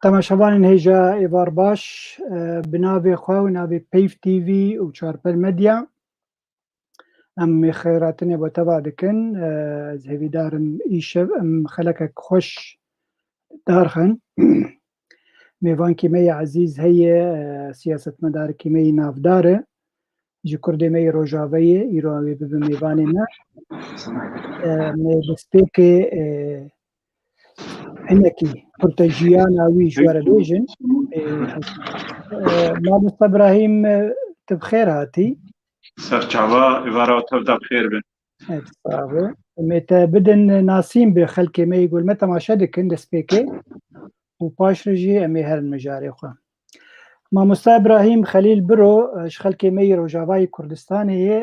تماشاوانên hêja êvar baş bi navê xwe û navê Peyv TV û Çarpel Medya em ê xêratinê bo teva dikin. Ez hêvîdar im îşev em xelekek xweş darxin. Mêvankê me yê ezîz heye, siyasetmedarekî me yê navdar e, ji Kurdê me yê Rojavayê, îro ew ê bibe mêvanê me. Em ê bi spêkê hinekî kurtejiyana wî ji we re bêjin. Mamoste Ibrahîm, tu bi xêr hatî? Serçava êvara tev de bixêr bin. Sağ ol. Em ê te bidin nasîn bi xelkê me yê gul me temaşe dikin destpêkê û paş re jî em ê herin mijarê xwe. Mamoste Ibrahîm Xelîl Biro ji xelkê me yê Rojavayê Kurdistanê yê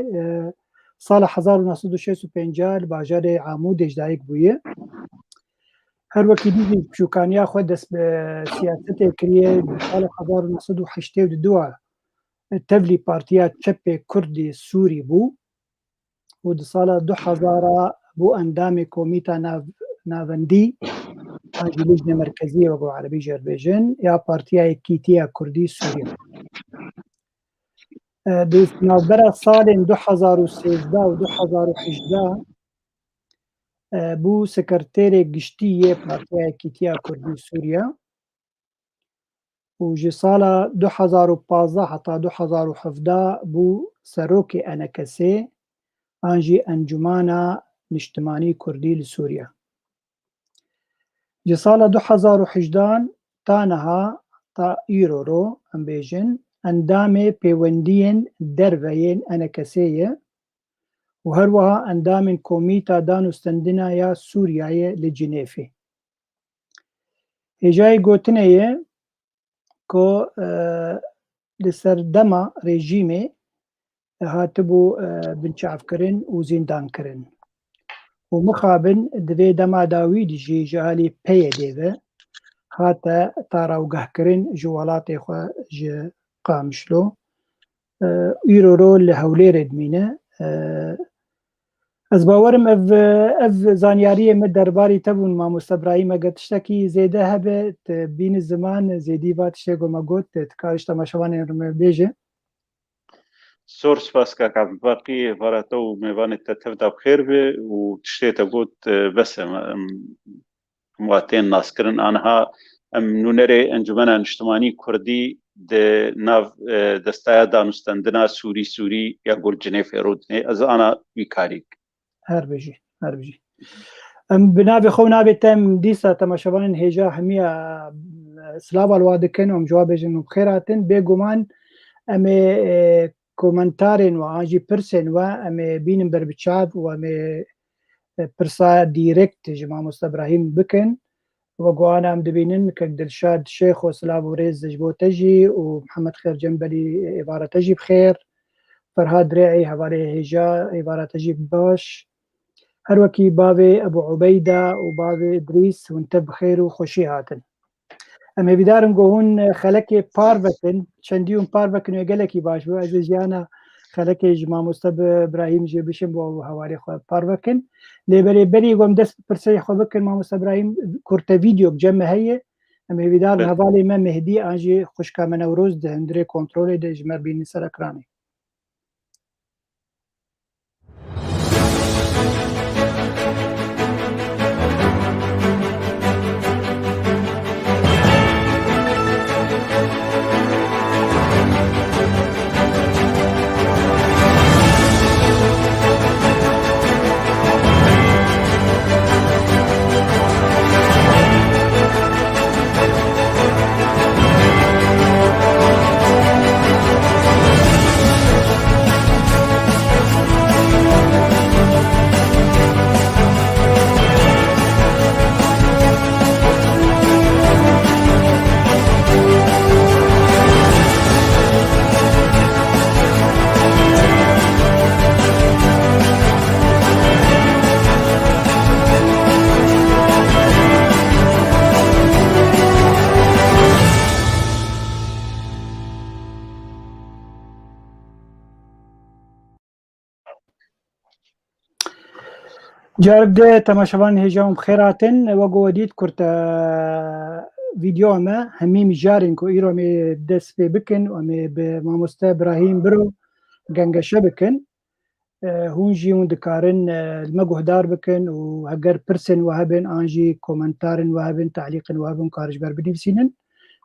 sala 1956 li bajarê Amûdê ji dayîk bûye. Her wekî dîtî pişûkaniya xwe dest bi siyasetê kiriye di sala 1982 tevlî Partiya Çepê Kurdî Sûrî bû û di sala 2000 bû endamê Komîta Navendî an jî Lejnê Merkezî wek bi erebî jê dibêjin ya Partiya Yekîtiya Kurdî Sûriye. Di navbera salên 2013 û 2018 bû sekreterê giştî yê Partiya Yekîtiya Kurdî Sûriye û ji sala 2015 heta 2017 bû serokê NKSê an jî Encumena Niştimanî Kurdî li Sûriye. Ji sala 2018 ta niha ta îro ro em bêjin endamê pêwendiyên derveyên NKSê ye û her wiha endamên Komîta Danûstandina ya Sûriyeyê li Cinêfê. Hêjayê gotinê ye ku li ser dema rejîmê hatibû binçavkirin û zîndankirin û mixabin di vê dema de wî de jî ji alî PYD ve hate tarawgehkirin ji welatê xwe ji Qamişlo. Îro ro li Hewlêrê dimîne. Ez bawerim ev zanyariyê me derbarî te bûn Mamoste Ibrahîm, eger tiştekî zêde hebe tu bînî ziman zêdî va tiştê ku me got tu karî ji temaşevanê me bêje. Zor spas kaka Bakî êvara te û mêvanê te tev de bixêr be û tiştê te got bes e watên naskirin aniha em nûnerê Encumena Niştimanî Kurdî di nav destaya danûstandina Sûrî ya gul Cinêfê rûdinê ez ana wî karî her bijî em bi navê xwe û navê te em dîsa temaşevanên hêja hemiya silava li wa dikin û em ji wa bêjin û bixêr hatin. Bêguman em ê komentarên we an jî pirsên we em ê bînin berbiçav û em ê pirsa dîrekt ji Mamoste Ibrahîm bikin. Wek wana em dibînin kek Dilşad Şêxo silav û rêz ji bo te jî û Mihemed Xêr Cembelî êvara te jî bixêr. Ferhad Rêî hevalê hêja êvara te jî baş. Her wekî bavê Ebu Ubeyda û bavê Idrîs hûn tev bixêr û xweşî hatin. Em hêvîdar in ku hûn xelekê par vekin, çendî hûn par vekin wê gelekî baş bû. Ez ê jiyana xelekê ji Mamoste Ibrahîm jê bişim bo hevalê xwe par vekin. Lê berêberî ku em dest bi pirseyê xwe bikin Mamoste Ibrahîm, kurte vîdyok cem me heye. Em hêvîdar in hevalê me Mehdî an jî xwişka me Newroz di hundirê kontrolê de ji me bînin ser ekranê. Carek de temaşevanên hêja û bixêr hatin. Wek ku we dît kurte فيديو ما همي مجارين كو إيرو مي دس في بكن ومي بماموستا إبراهيم برو جنجا شبكن هونجي وندكارن المجهدار بكن وهجر برسن وهبن أنجي كومنتارن وهبن تعليق وهبن كارج بربدي سينن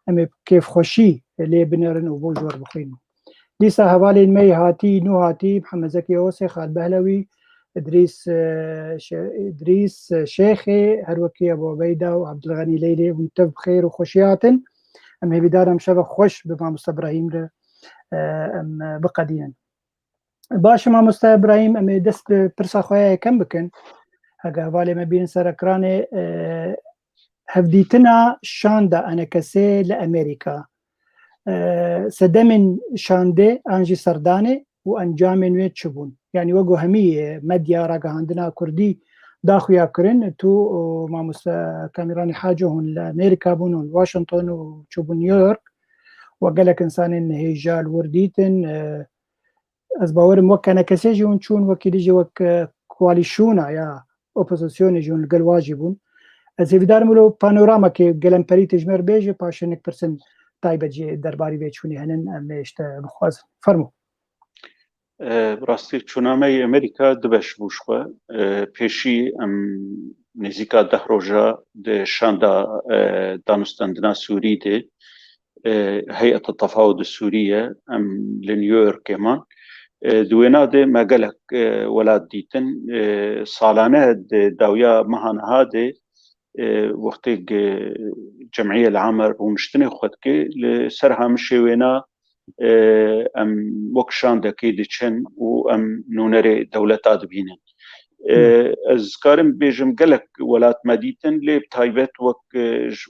أما كيف خوشي اللي بنرن وبوجور بخينه ليسا هوالي المي هاتي نو هاتي محمد زكي أوسي خالد بهلوي إدريس شيخي هروكي أبو عبيدة وعبد الغني ليلي وانتب بخير وخوشيات أم هي بدار أم شبه خوش بما مستر إبراهيم أم بقديا باش ما مستر إبراهيم أم دست برسا خويا كم بكن هكا هوالي ما بين سركراني هفديتنا شاندا أنا كسي لأمريكا سدمن شانده أنجي سرداني وأنجام نويت شبون يعني وقو همي مديا راقا عندنا كردي داخو ياكرن تو ما مسا كاميراني حاجهن لأمريكا بونون واشنطن وشبون نيويورك وقالك إنسان إن هيجال ورديتن أزباور موكا كسيجي ونشون وكيديجي وك كواليشونا يا أوبوزيسيوني جون القل واجبون أزي بدار ملو بانوراما كي قلن بري تجمر بيجي باشنك برسن طيب جي درباري بيتشوني هنن أم إشتا بخواز فرمو براستی چونامه امریکا دبش بوشخوا پیشی ام نزیکا ده روژا ده شاندا دانستاندنا سوری ده هيئة التفاوض السورية ام لنيويورك كمان دوينا ده مقالك ولاد ديتن صالانه داويا مهان هاده وقتی جمعیه العامة ونشتني خودكي لسرها مشيوينا ام وكشان دكي ديشن و ام نونري دولتات بينن از كارم بيجم قلك ولات مديتن لي بتايبت وك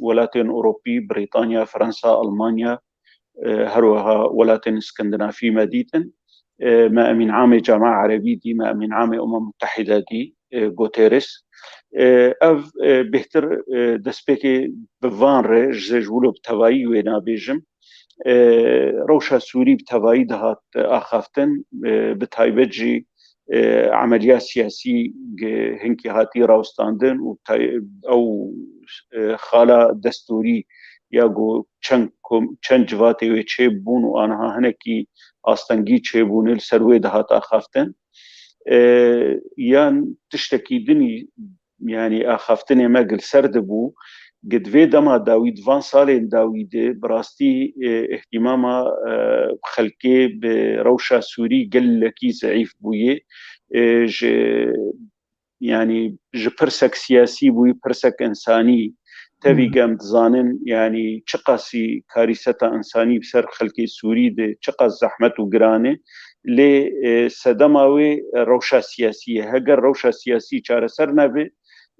ولاتين اوروبي بريطانيا فرنسا المانيا هروها ولاتين اسكندنافي مديتن ما امين عام جامعة عربي دي ما امين عام متحدة دي غوتيرس اف بهتر دسبيكي بفان ريج جولو بتواي وينا بيجم روشا سوري بتواي دهات اخافتن بتايبجي عمليات سياسي هنكي هاتي راوستاندن او خالا دستوري ياغو چند جواتي وچه بون و آنها هنكي آستنگی چه بون السروي دهات اخافتن یان تشتكي دني يعني اخافتني مقل سرد بو قد في دما داويد فان سالين داويد براستي اهتماما خلقي بروشا سوري قل لكي ضعيف بويه يعني برسك سياسي بوي برسك انساني تبي قام تزانن يعني چقاسي كارثة انساني بسر خلقي سوري ده چقاس زحمت وقرانه لي سدماوي روشا سياسية هجر روشا سياسي چاره سر نبي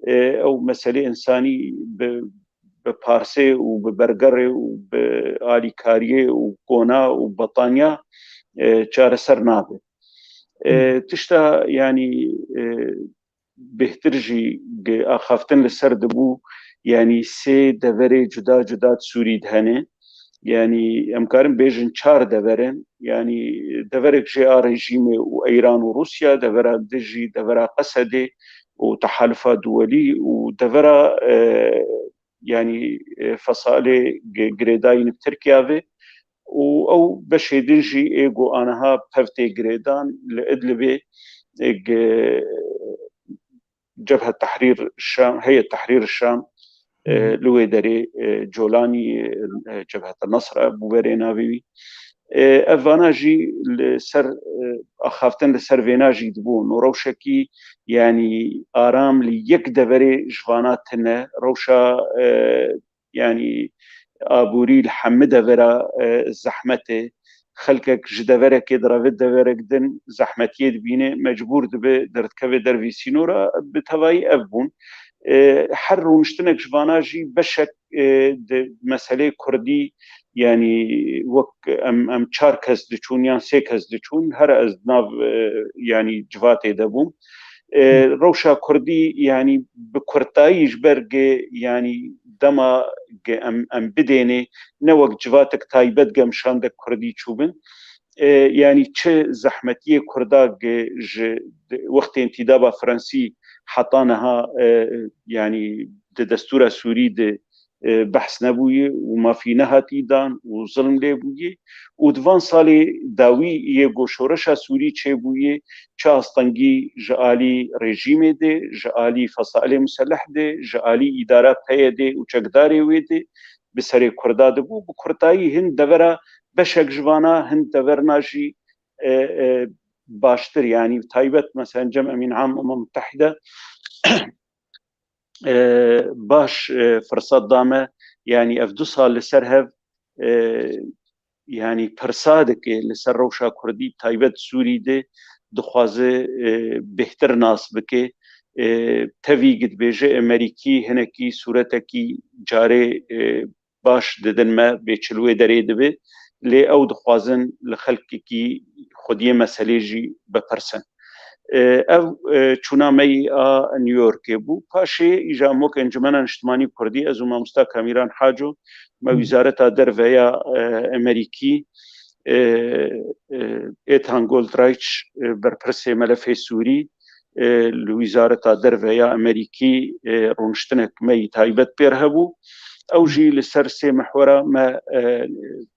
او مسألة انساني ببارسي وببرقري وبآلي كاريه وقونا وبطانيا چاره سر نبي تشتا يعني بهترجي اخافتن لسر دبو يعني سي دوري جدا جدا سوري دهنه يعني امكارن بيجن 4 دورن يعني دورك جي ريجيم وايران وروسيا دورا دجي دورا قسدي وتحالفات دولي ودورا يعني فصائل جريداين بتركيا او بشيدنجي ايغو انها بفتي جريدان لادلبي جبهة تحرير الشام هي تحرير الشام لويدري جولاني جبهة النصر بوبرينابي افاناجي لسر اخافتن لسر فيناجي دبون وروشكي يعني ارام ليك دبري جواناتنا روشا يعني ابوري الحمد فرا زحمته خلقك جدورك يدرا فدورك دن زحمتي دبينه مجبور دبه درتكبه درويسينورا بتواي ابون حر ونشتنك جواناجي بشك مسألة كردي يعني وك ام 4 كز دچون يان 3 كز دچون هر از ناف يعني جواتي دبون روشا كردي يعني بكرتاي جبرج يعني دما ام بدينه نوك جواتك تايبت قمشان دك كردي چوبن يعني چه زحمتيه كردا وقت انتداب فرنسي حطانها يعني دستور سوري بحث نبویه و مافی نهاتی دان و ظلم لی بویه و دوان سالی داوی یه گوشورش سوری چه بویه چه استنگی جعالی رژیم ده جعالی فصائل مسلح ده جعالی اداره پیه ده و چکداری ویده بسری کرده ده بو بکرتایی هند دوره بشک جوانا هند دوره ناجی باشتر يعني تايبت مثلا جمع من عام متحدة باش فرصات دامه يعني اف 2 سال لسر هف يعني پرسادك لسر روشا كردي تايبت سوري ده دخوازه بهتر ناس بكي تفي قد بيجي امريكي هنكي صورتكي جاري باش ددن ما بيچلوه داري دبه لي او دخوازن لخلقكي خوديه مسئله جي بپرسن او چونامي نيويورك بو پاشي اجا موك انجمن اجتماعي كردي از مامستا كاميران حاجو ما وزارة درفيا امريكي ايتان جولدرايتش برپرسي ملف سوري لوزارة درفيا امريكي رونشتنك مي تايبت بيرهبو او جي لسر سي محورة ما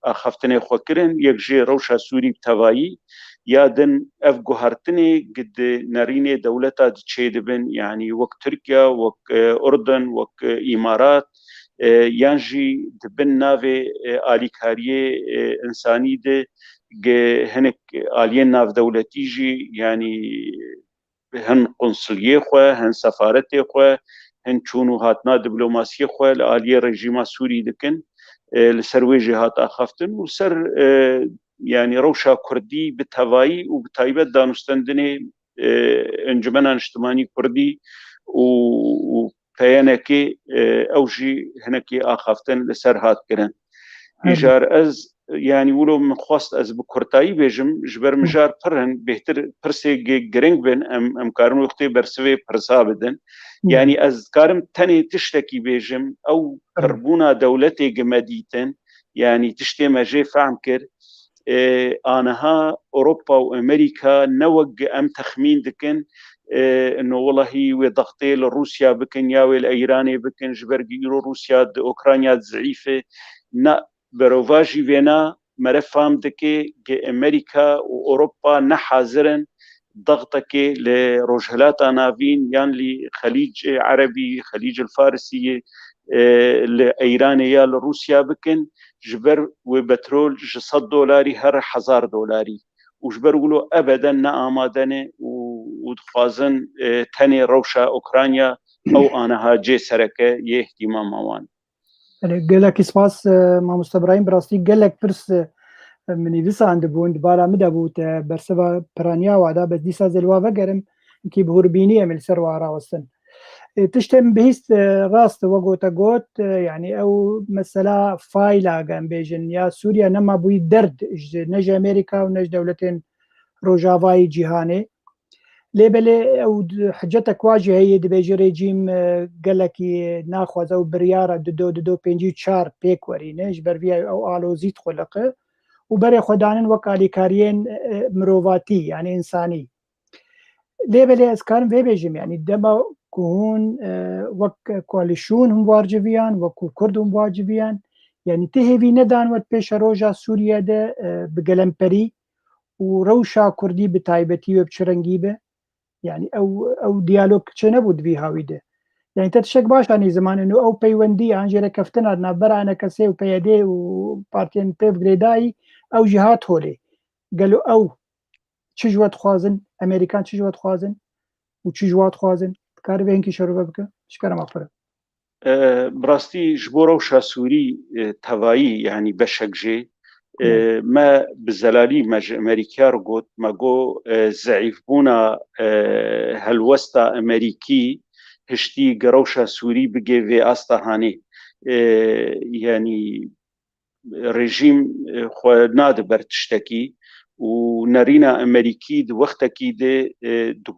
اخفتني خوكرن يك جي روشا سوري بتوايي يادن اف گوهرتني قد ناريني دولتا تشيد بن يعني وك تركيا وك اردن وك امارات يانجي دبن نافي آليكاريه انساني ده هنك آليين ناف دولتي جي يعني هن قنصليه خواه هن سفارته خواه هن چونو هاتنا دبلوماسيه خواه لآليه رجيما سوري دكن لسر ويجي هات اخفتن وسر يعني روشا كردي بالتوائي وبتايبت دانستندني انجمن اجتماعي كردي وبيانكي اوجي هنكي اخفتن لسر هات كرن ايجار از يعني ولو من خواست از بكرتاي بيجم جبر مجار پرن بهتر پرسي گرنگ بن ام كارن وقتي برسوي پرسا بدن يعني از كارم تاني تشتكي بيجم او كربونا دولتي جمديتن يعني تشتي مجي فهم كر آنها أوروبا وأمريكا نوج أم تخمين دكن إنه والله وضغطي لروسيا بكن يا والإيراني بكن جبر جيرو روسيا أوكرانيا ضعيفة نا بروفاجي فينا مرفهم دكي أمريكا وأوروبا نحاضرن ضغطك لروجهلات نافين يعني لخليج عربي خليج الفارسية لإيرانيا لروسيا بكن جبر وبترول $100 هر $1000 وجبر ولو ابدا نآمادنه ودخوازن تاني روشا اوكرانيا او انها جي سركه يه اهتمام اوان قالك سپاس مامۆستا برایم براستی gelek pirs minîvîsa dibûn dibara min de bû te berseva piraniya wada bez dîsa zelwa vegerim kî bihûrbînî em li ser wa rawestin tiştên bihîst rast we gota got yani ew mesela fayla em bêjin ya Sûriya nema bûyî derd ne ji Amerîka û ne ji dewletên rojavayî cîhanê lêbelê ew hicetek wa jî heye dibêje rejîm gelekî naxwaze û biryara dido pêncî çar pêk werîne ji ber vî ew alozî dixwiliqe û berê xwe danin wek alîkariyên mirovatî yani însanî lêbelê ez karim vê bêjim yani dema ku hûn wek koalîsyûn hûn warciviyan wekû Kurd hûn warciviyan yani ti hêvî nedan wet pêşa roja Sûriye de bi gelemperî û rewşa Kurdî bi taybetî wê bi çi rengî be yani ew diyalog çi nebû di vî hawî de yani te tiştek baş anî zimanî ew peywendî an jê re keftina di navbera NKS û PYD û partiyên pêv girêdayî ew jî hat holê gelo ew çi ji we dixwazin Amerîkan çi ji we dixwazin û çi ji we dixwazin dikarî vê hinkî şerove bike ji kerema xwe re براستي جبو روشا سوري توايي يعني بشك جي ما بزلالي ما أمريكا رقوت ما جو زعيف بونا هالوسطى أمريكي هشتي قروشا سوري بقي في أستهاني يعني رژیم خو ناد برتشتکی و نرینا امریکی د وقتکی د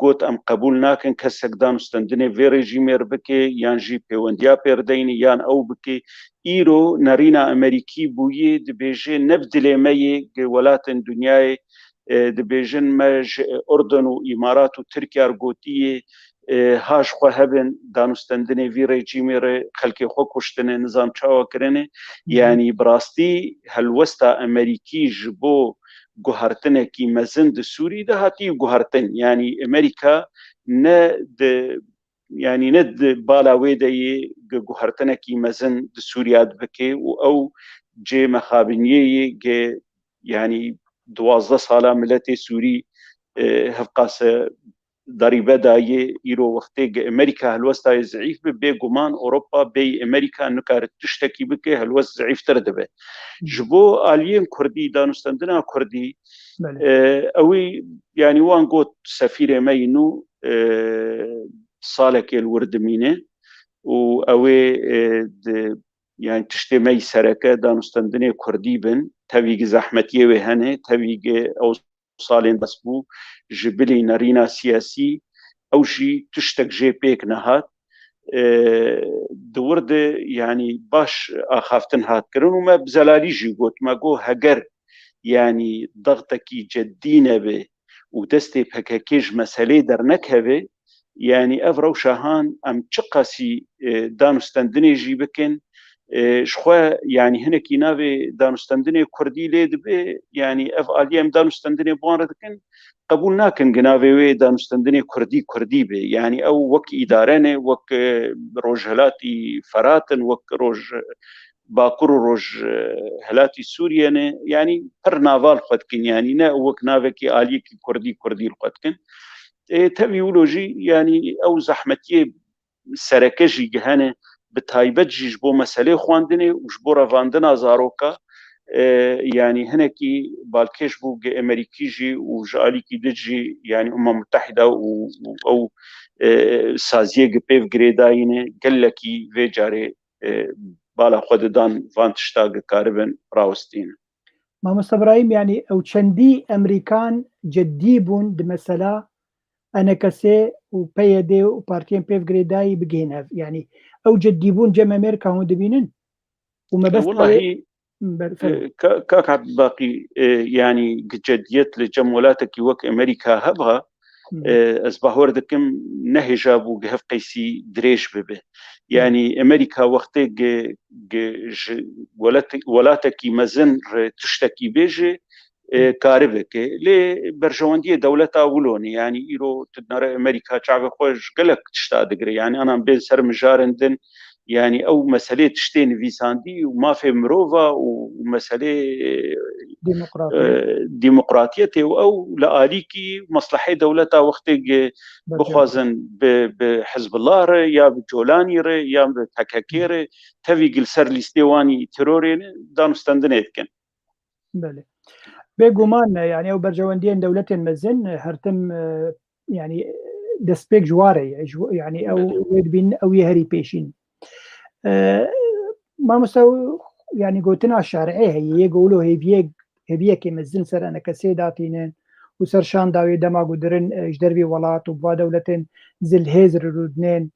گوت ام قبول ناکن کسک دانستندنه وی رژیم ربکه یان جی پیوندیا پردین یان او بکه ایرو نرینا امریکی بویه د بیجه نبدله می ولات دنیای د بیجن مج اردن و امارات و ترکیه ارگوتیه هاش خو هبن دانوستندنه وی رژیمی ر خلکی خو کشتنه نظام چاوا کرنه یعنی براستی هلوستا امریکی جبو گوهرتنه کی مزند سوری ده هاتی گوهرتن یعنی امریکا نه د يعني ند بالا ويدي جوهرتنا كي مزن سوريا بكي او جي مخابنيه جي يعني 12 ساله ملتي سوري هفقاس ضريبه داي يرو وقتي امريكا هلوستا ضعيف بيغمان اوروبا بي امريكا نكار تشتكي بكي هلوس ضعيف تردبه جبو الين كردي دانستندنا كردي اوي يعني وان قوت سفير مينو صالك الورد مينه واوي يعني تشتمي سركه دانستندني كردي بن تبيق زحمتيه وهنه تبيق او صالين بسبو جبلي نارينا سياسي او جي تشتك جي بيك نهات دورد يعني باش اخافتن هات كرن وما بزلالي جي قوت ما قو هجر يعني ضغطك جدينا به ودستي بهكاكيج مسألة درنك هبه يعني افرو شاهان ام تشقاسي دانستندني جي بكن شخوا يعني هنا كي نافي دانستندني كردي ليد به يعني اف اليام دانستندني بواردكن قبول ناكن جنافي دانستندني كردي به يعني او وك ادارنه وك روجهلاتي فراتن وك روج باكر روج هلاتي سوريا يعني پر نافال خدكن يعني نا وك نافكي الي كردي الخدكن تبيولوجي يعني او زحمتيه سركجي جهنه بتايبت جيج بو مسألة خواندنه وجبو رفاندنا زاروكا يعني هناكي بالكيش بو امريكي جي وجالي كي دجي يعني متحدة او سازيه بيف جريداينه قلكي في جاري بالا خوددان فانتشتاق كاربن راوستين ما مستبراهيم يعني او چندي امريكان جدي بون بمسألة انا كسي وبيدي وبارتيان بيف جريداي بجينيف يعني او جدي بون جمع امريكا هون دبينن وما بس والله كاك عبد الباقي يعني جديت لجمولاتك وك امريكا هبها أصبح دكم نهي جابو جهف قيسي دريش ببه يعني أمريكا وقت ولاتك مزن تشتكي بيجي كاربك لي برجواندية دولة أولوني يعني إيرو تدنر أمريكا شعب خوش قلق تشتادقري يعني أنا بين سر مجارندن يعني او مسألة تشتين فيساندي وما في مروفا ومسألة ديمقراطية او لآليكي مصلحة دولتها وقت بخوازن بحزب الله يا بجولاني يا بتكاكير تفي قلسر الاستيواني ترورين دانستندنيت كن بله بيقومان يعني او برجواندين دولة مزن هرتم يعني دسبيك جواري يعني او يدبين او يهري بيشين ما مستوى يعني قلتنا الشارعية هي يقولوا هي كمزن سر أنا كسيداتين وسرشان داوي دما قدرن اجدربي ولات وبا دولتين زل هزر رودنين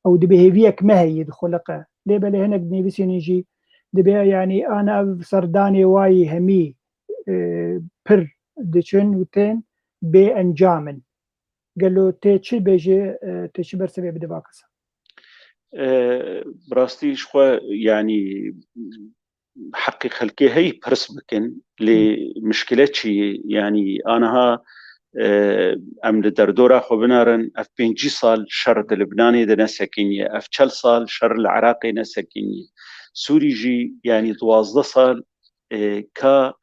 أو دبي هيك ما هي دخلقة ليه بلي هناك نيفيسي نيجي دبي يعني أنا سرداني واي همي بر دشن وتين بأنجامن قالوا تيتشي بيجي تيتشي برسبي بدباكسا براستي شخوا يعني حقي خلقي هي برس بكن لمشكلات شي يعني أنا أم لدردورة خو بنارن أف 5 سال شر لبناني دا نسكيني أف 4 سال شر العراقي نسكيني سوري جي يعني 12 سال كا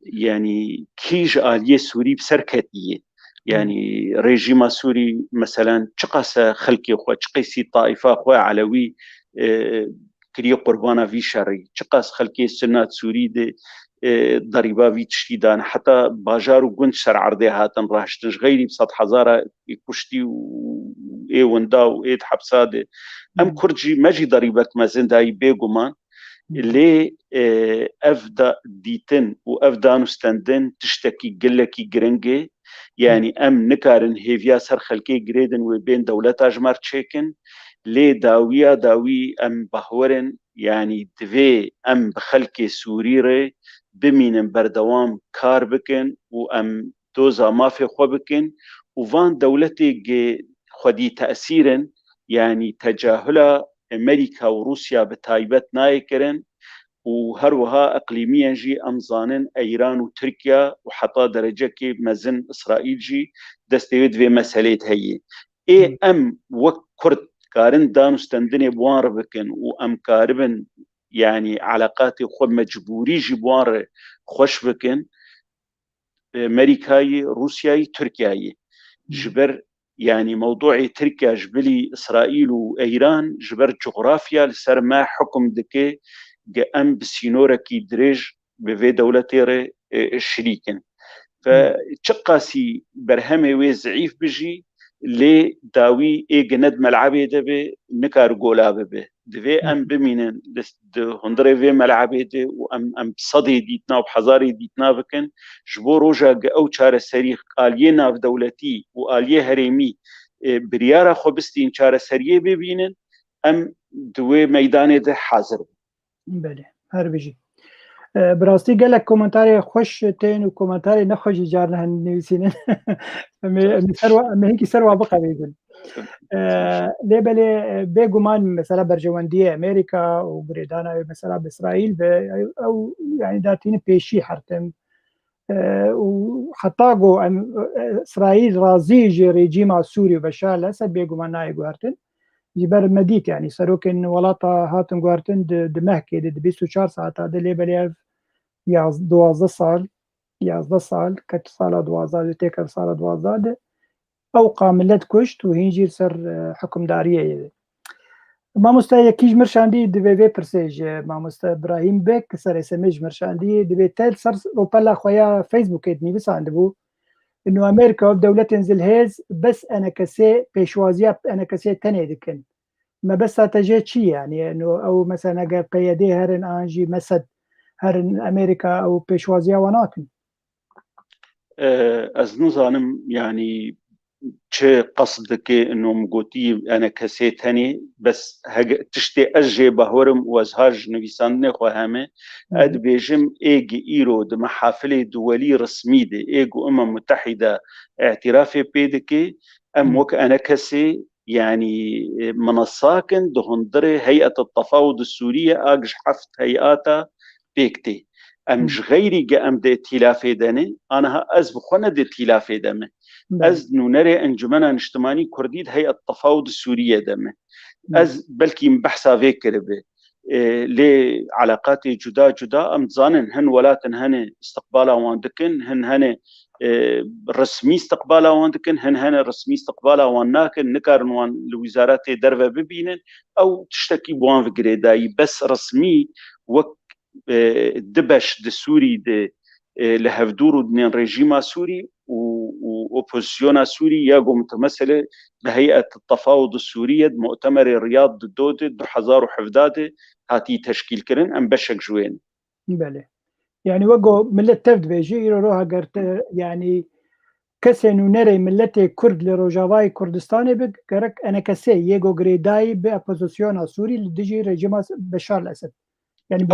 يعني كيج آلية سوري بسركتية يعني ريجيما سوري مثلا تقاس خلقي خو تقيسي طائفة خو علوي كري قربانا في شري تقاس خلقي السنات سوري دي ضريبة في تشتيدان حتى باجار وقنت سر عرضي هاتن راهشتنش غيري بسط حزارة يكشتي وايه وندا وايه حبسادي ام كرجي ماجي ضريبك مازن داي بيقومان اللي افدا ديتن وافدا نستندن تشتكي قلكي جرنجي يعني ام نكارن هيفيا سر خلقي جريدن وبين دولتا جمار تشيكن لي داوي ام بهورن يعني دفي ام بخلقي سوريري بمينن بردوام كار بكن وام دوزا ما في خو بكن وفان دولتي خودی تأثیرن يعني تجاهل أمريكا وروسيا بتايبت نايكرن وهروها إقليميا جي أمزانن إيران وتركيا وحتى درجة كي مزن إسرائيل جي دستيود في مسألة هي أم وكرد كارن دانستندني بوان بكن وأم كاربن يعني علاقاتي خو مجبوري جي بوان خوش بكن أمريكاي روسياي تركياي جبر يعني موضوع تركيا جبلي إسرائيل وإيران جبر جغرافيا لسر ما حكم دكي أم بسينورة كي دريج بفي دولتي الشريكن فشقاسي برهمي وزعيف بجي لي داوي جند ملعبي دبي نكار جولا ببه دفي أم بمينن هندري في ملعبي دي وأم بصدي ديتنا وبحزاري ديتنا بكن جبو روجا أو شار سريخ آلية ناف دولتي وآلية هريمي بريارة خبستين شار سريه ببينن أم دوي ميدان ده حاضر بله هر بيجي براستی گلک کومنتاری خوش تین و کومنتاری نخوشی جار نه نویسینن هيك سروا بقى بيقول ليبلي بيجومان مثلا برجواندية أمريكا وبريطانيا مثلا بإسرائيل أو يعني داتين بيشي حرتم وحطاقو إسرائيل رازيج ريجيم سوري وبشار الأسد بيجومان ناي قوارتن جبر مديت يعني سروكن ولاطة هاتن قوارتن دمهكي دي 24 ساعة هذا ليبلي يا 12 سال 11 سال كت سال 12 تكر سال 12 او قاملت كشت وهيجي سر حكم داريه ما مستوى كيج مرشاندي دبي برسيج ما مستوى ابراهيم بك سر اسمج مرشاندي دبي تل سر روبلا خويا فيسبوك ادني بس عندبو انه امريكا ودولة تنزل هيز بس انا كسي بيشوازيا انا كسي تاني دكن ما بس تجي شيء يعني انه او مثلا قال قيادي هرن انجي مسد هرن امريكا او بيشوازيا وناتن از نظانم يعني چه قصدك انه مقوتي انا كسيت هني بس تشتي اجي بهورم وازهاج نويساندني خو همه اد بيجم ايجي ايرو د محافل دولي رسمي دي ايجو متحده اعترافي بيدكي ام وك انا كسي يعني منصاكن دهندري هيئه التفاوض السوريه اجش حفت هيئاتا بيكتي امش غيري جا ام دي ائتلافي دني انا از بخونه دي ائتلافي دمه از نونري انجمنا اجتماعي كرديد هيئه التفاوض السوريه دمه از بلكي بحثا فيكر به لي علاقاتي جدا ام زانن هن ولاتن هن استقبالا واندكن هن رسمي استقبالا واندكن هن رسمي استقبالا واناكن نكارن وان الوزارات دربه ببينن او تشتكي بوان فكريداي بس رسمي وك دبش دسوري د لهفدور دنين ريجيما سوري وأوبوزيونا سوري ياقو متمثلة بهيئة التفاوض السورية مؤتمر الرياض ضد بحزار وحفداده هاتي تشكيل كرن أم بشك جوين بله يعني وقو ملت تفد بيجي يروها قرت يعني كسنو نري ملتي كرد لروجاواي كردستاني بك كرك أنا كسي يجو غريداي بأوبوزيونا سوري لديجي ريجيما بشار الأسد يعني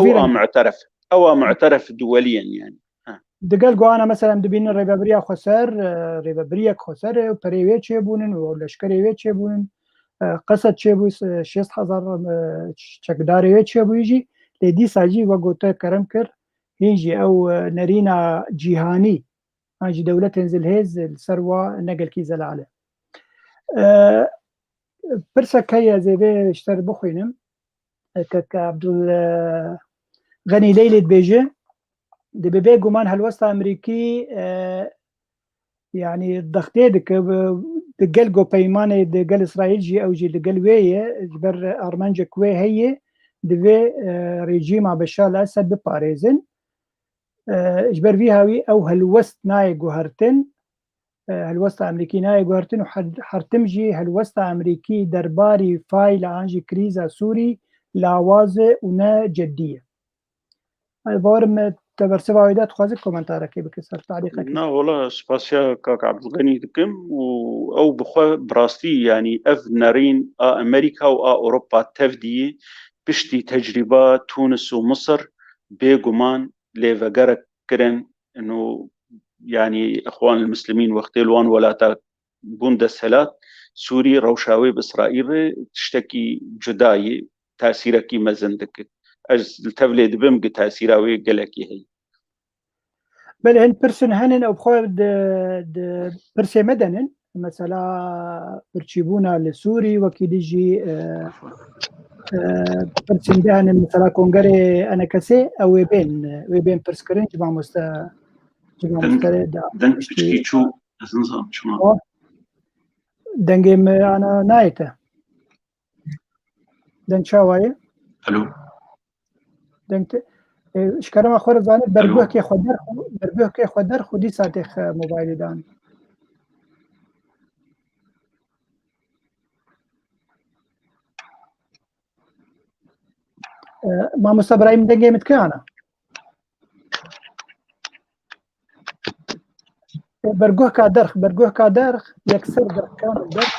أو معترف دوليا يعني دقل قوانا مثلا دبين ريبابريا خسر ريبابريا خسر وبريويت شيبونن ولشكريويت شيبونن قصد شيبوس 6000 چکداریویت شيبويجي لدي ساجي وقوتا كرم كر هيجي او نرينا جيهاني هاجي دولة تنزل هيز السروة نقل كي زلالة برسا كيا زيبه اشتر بخوينم كعبد غني ليلة بيجي دي بيبي قمان هالوسط أمريكي يعني الضغطية دقل جو بيمانة دقل إسرائيل جي أو جي دقل ويه جبر أرمانجا كوي هي دي ريجيم بشار الأسد بباريزن جبر فيها وي أو هالوسط ناي جوهرتن هالوسط أمريكي ناي جوهرتن وحرتمجي هالوسط أمريكي درباري فايل عنجي كريزا سوري لعوازة ونا جدية بارم تبرسبا ويدات خوازك كومنتارا كي بكسر تعليقك نا والله سباسيا كاك عبد الغني دكم او بخوا براستي يعني اف نارين امريكا و اوروبا تفدي بشتي تجربة تونس ومصر بيقومان ليفاقرك كرن انه يعني اخوان المسلمين واختيلوان ولا بوندسهلات سووری ڕەوشاوی بەسرائیل تشتێکی جودایی تاسیرەکی مەزندەکرد ئەس تەب لێ دبم کە تاسیراوی گەلێکی هەیە بل هن برسن هنن او بخواه برسي مدنن مثلا برشيبونا لسوري وكي ديجي برسن دهن مثلا كونغري انا كسي او ويبين برسكرين جمع مسترد دنگ بچکی چو از نظام شما دنگي انا نايته دنگ شاوائي الو دنگ شکرم خور زانه برگوه که خود در خودی ساتخ موبایل دان ما مستبراهيم دنگي متكانا برگوه کا درخ يكسر درخ كان الدرخ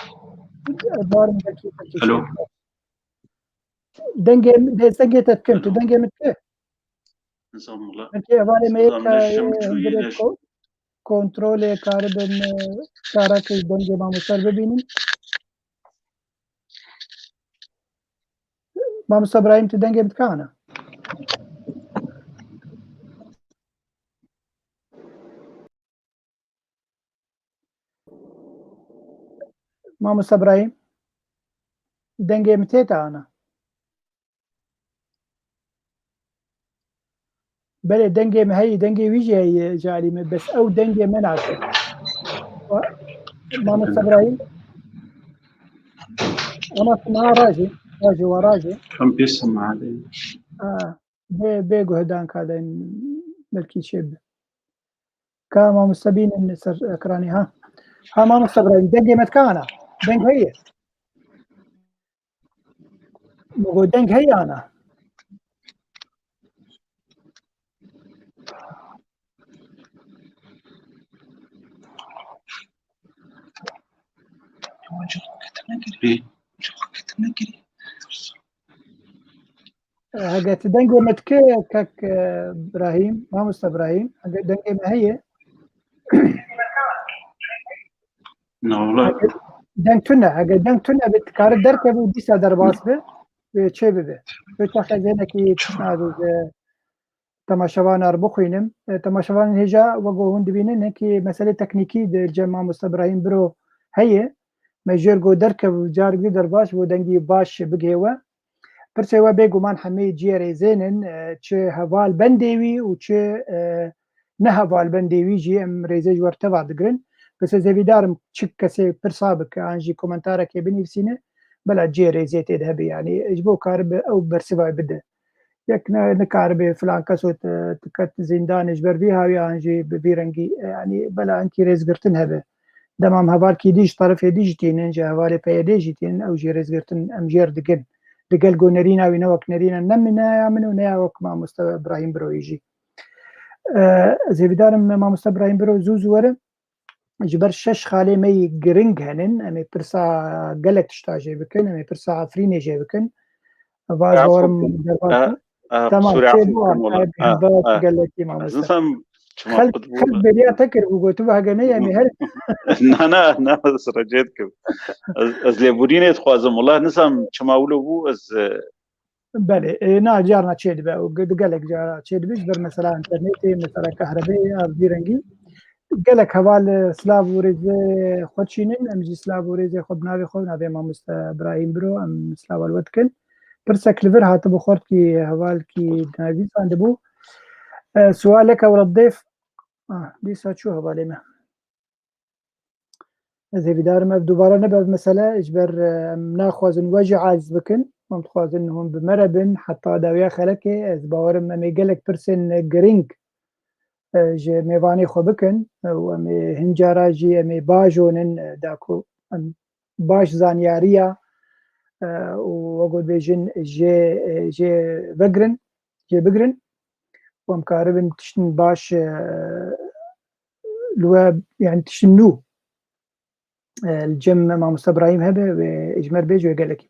بارم دكي الو دنگي تتكنت دنگي متكه نظام الله انت عبارة نظام ميكا كنترول كاربن كارك دنگي ما مستر ببينين ما مستبراهيم تدنگي متكانا ما مستبراهيم دنگي متيتا انا بله دنگي هي دنگي ويجي هي جالي بس او دنگي منعكس ما مستبراهيم انا مع راجي وراجي كم بيسمع عليه بيجو هدان كذا ملكي شب كما مستبين ان اكراني ها ما مستبراهيم دنگي متكانا دنگ هي مو دنگ هي انا هقت دنگي متكي كك ابراهيم ما مستبراهيم دنگي ما هي والله دنگ تنا بتكار دركب ديسا درباس به چه بده بتاخذنا كي تشنادو تماشاوان بخوينم تماشاوان هجا وقو هند بينن كي مسألة تكنيكي در جمع مستبراهيم برو هي مجرگو دركب جارق دي درباش و دنگي باش بگهوا پرسه بگومان همه جیره زینن چه هوال بندیوی و چه نه هوال بندیوی جی ام ریزه جورته وادگرن بس زویدارم چک کسی پرسابک آنجی کومنتاره که بنویسینه بلا جیره زیته ده بی يعني اجبو كارب او برسباي بده يك نكارب فلان كسو تكت زندان اجبر بيها ويا انجي ببيرنجي يعني بلا انكي رزقرتن هبه دمام هوال كي ديج طرف ديجتين انجا هوال بي ديجتين او جي رزقرتن ام جير دقن دقل قو نرينا وينوك نرينا نمنا يعملوا نياوك مع مستوى ابراهيم برو يجي زي بدارم مع مستوى ابراهيم برو زوز ورم جبر شش خالي مي جرينج هنن امي برسا قلت تشتاجي بكن امي برسا عفريني جي بكن باز ورم درباتو تمام شيبوها قلتي مع مستوى خلق بديا تكر وقوتوها قنية امي هل نه سرجيتكم از ليبوريني تخوازم والله نسام چماولو بو از بله نا جارنا تشيد بقى وقد قالك جارنا تشيد بيجبر مثلا انترنتي مثلا كهربائي ديرنجي قالك هوال سلاف وريزي خدشينين امجي سلاف وريزي خد نابي خود نابي ما مست ابراهيم برو ام سلاف الوتكن برسا كليفر هات بخورت كي هوال كي نابي عندبو سؤالك او الضيف دي ساتشو هوالي ما زي بدار دوباره نبغى مسألة إجبر ناخذ وجه عاجز بكن متخوز إنهم بمربن حتى داوية خلكي إز باورم مي قالك برسن جرينج جي ميواني خو بكن ومي هنجارا جي مي باجونن داكو باش زانياريا وقول بيجن جي بقرن ومكاربن تشتن باش لو يعني تشنو الجم مع مستر ابراهيم هبه واجمال بيجو قال لك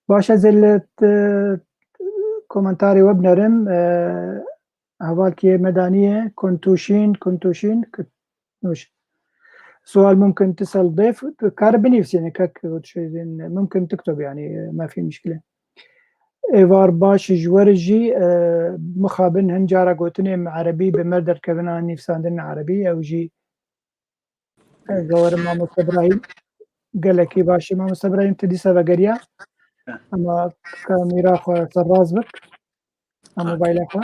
باش زلت كومنتاري وبنرم هوالكي مدانية كنتوشين نوش سؤال ممكن تسأل ضيف كار بنفسي يعني ممكن تكتب يعني ما في مشكلة. إيفار باش جورجي مخابن هنجارة قوتني عربي بمردر كذنا نفساندن عربي أو جي جوار ما مستبراهيم قال لك باشي ما مستبراهيم تدي سبا قريا أما كاميرا خو سراز بك موبايل خو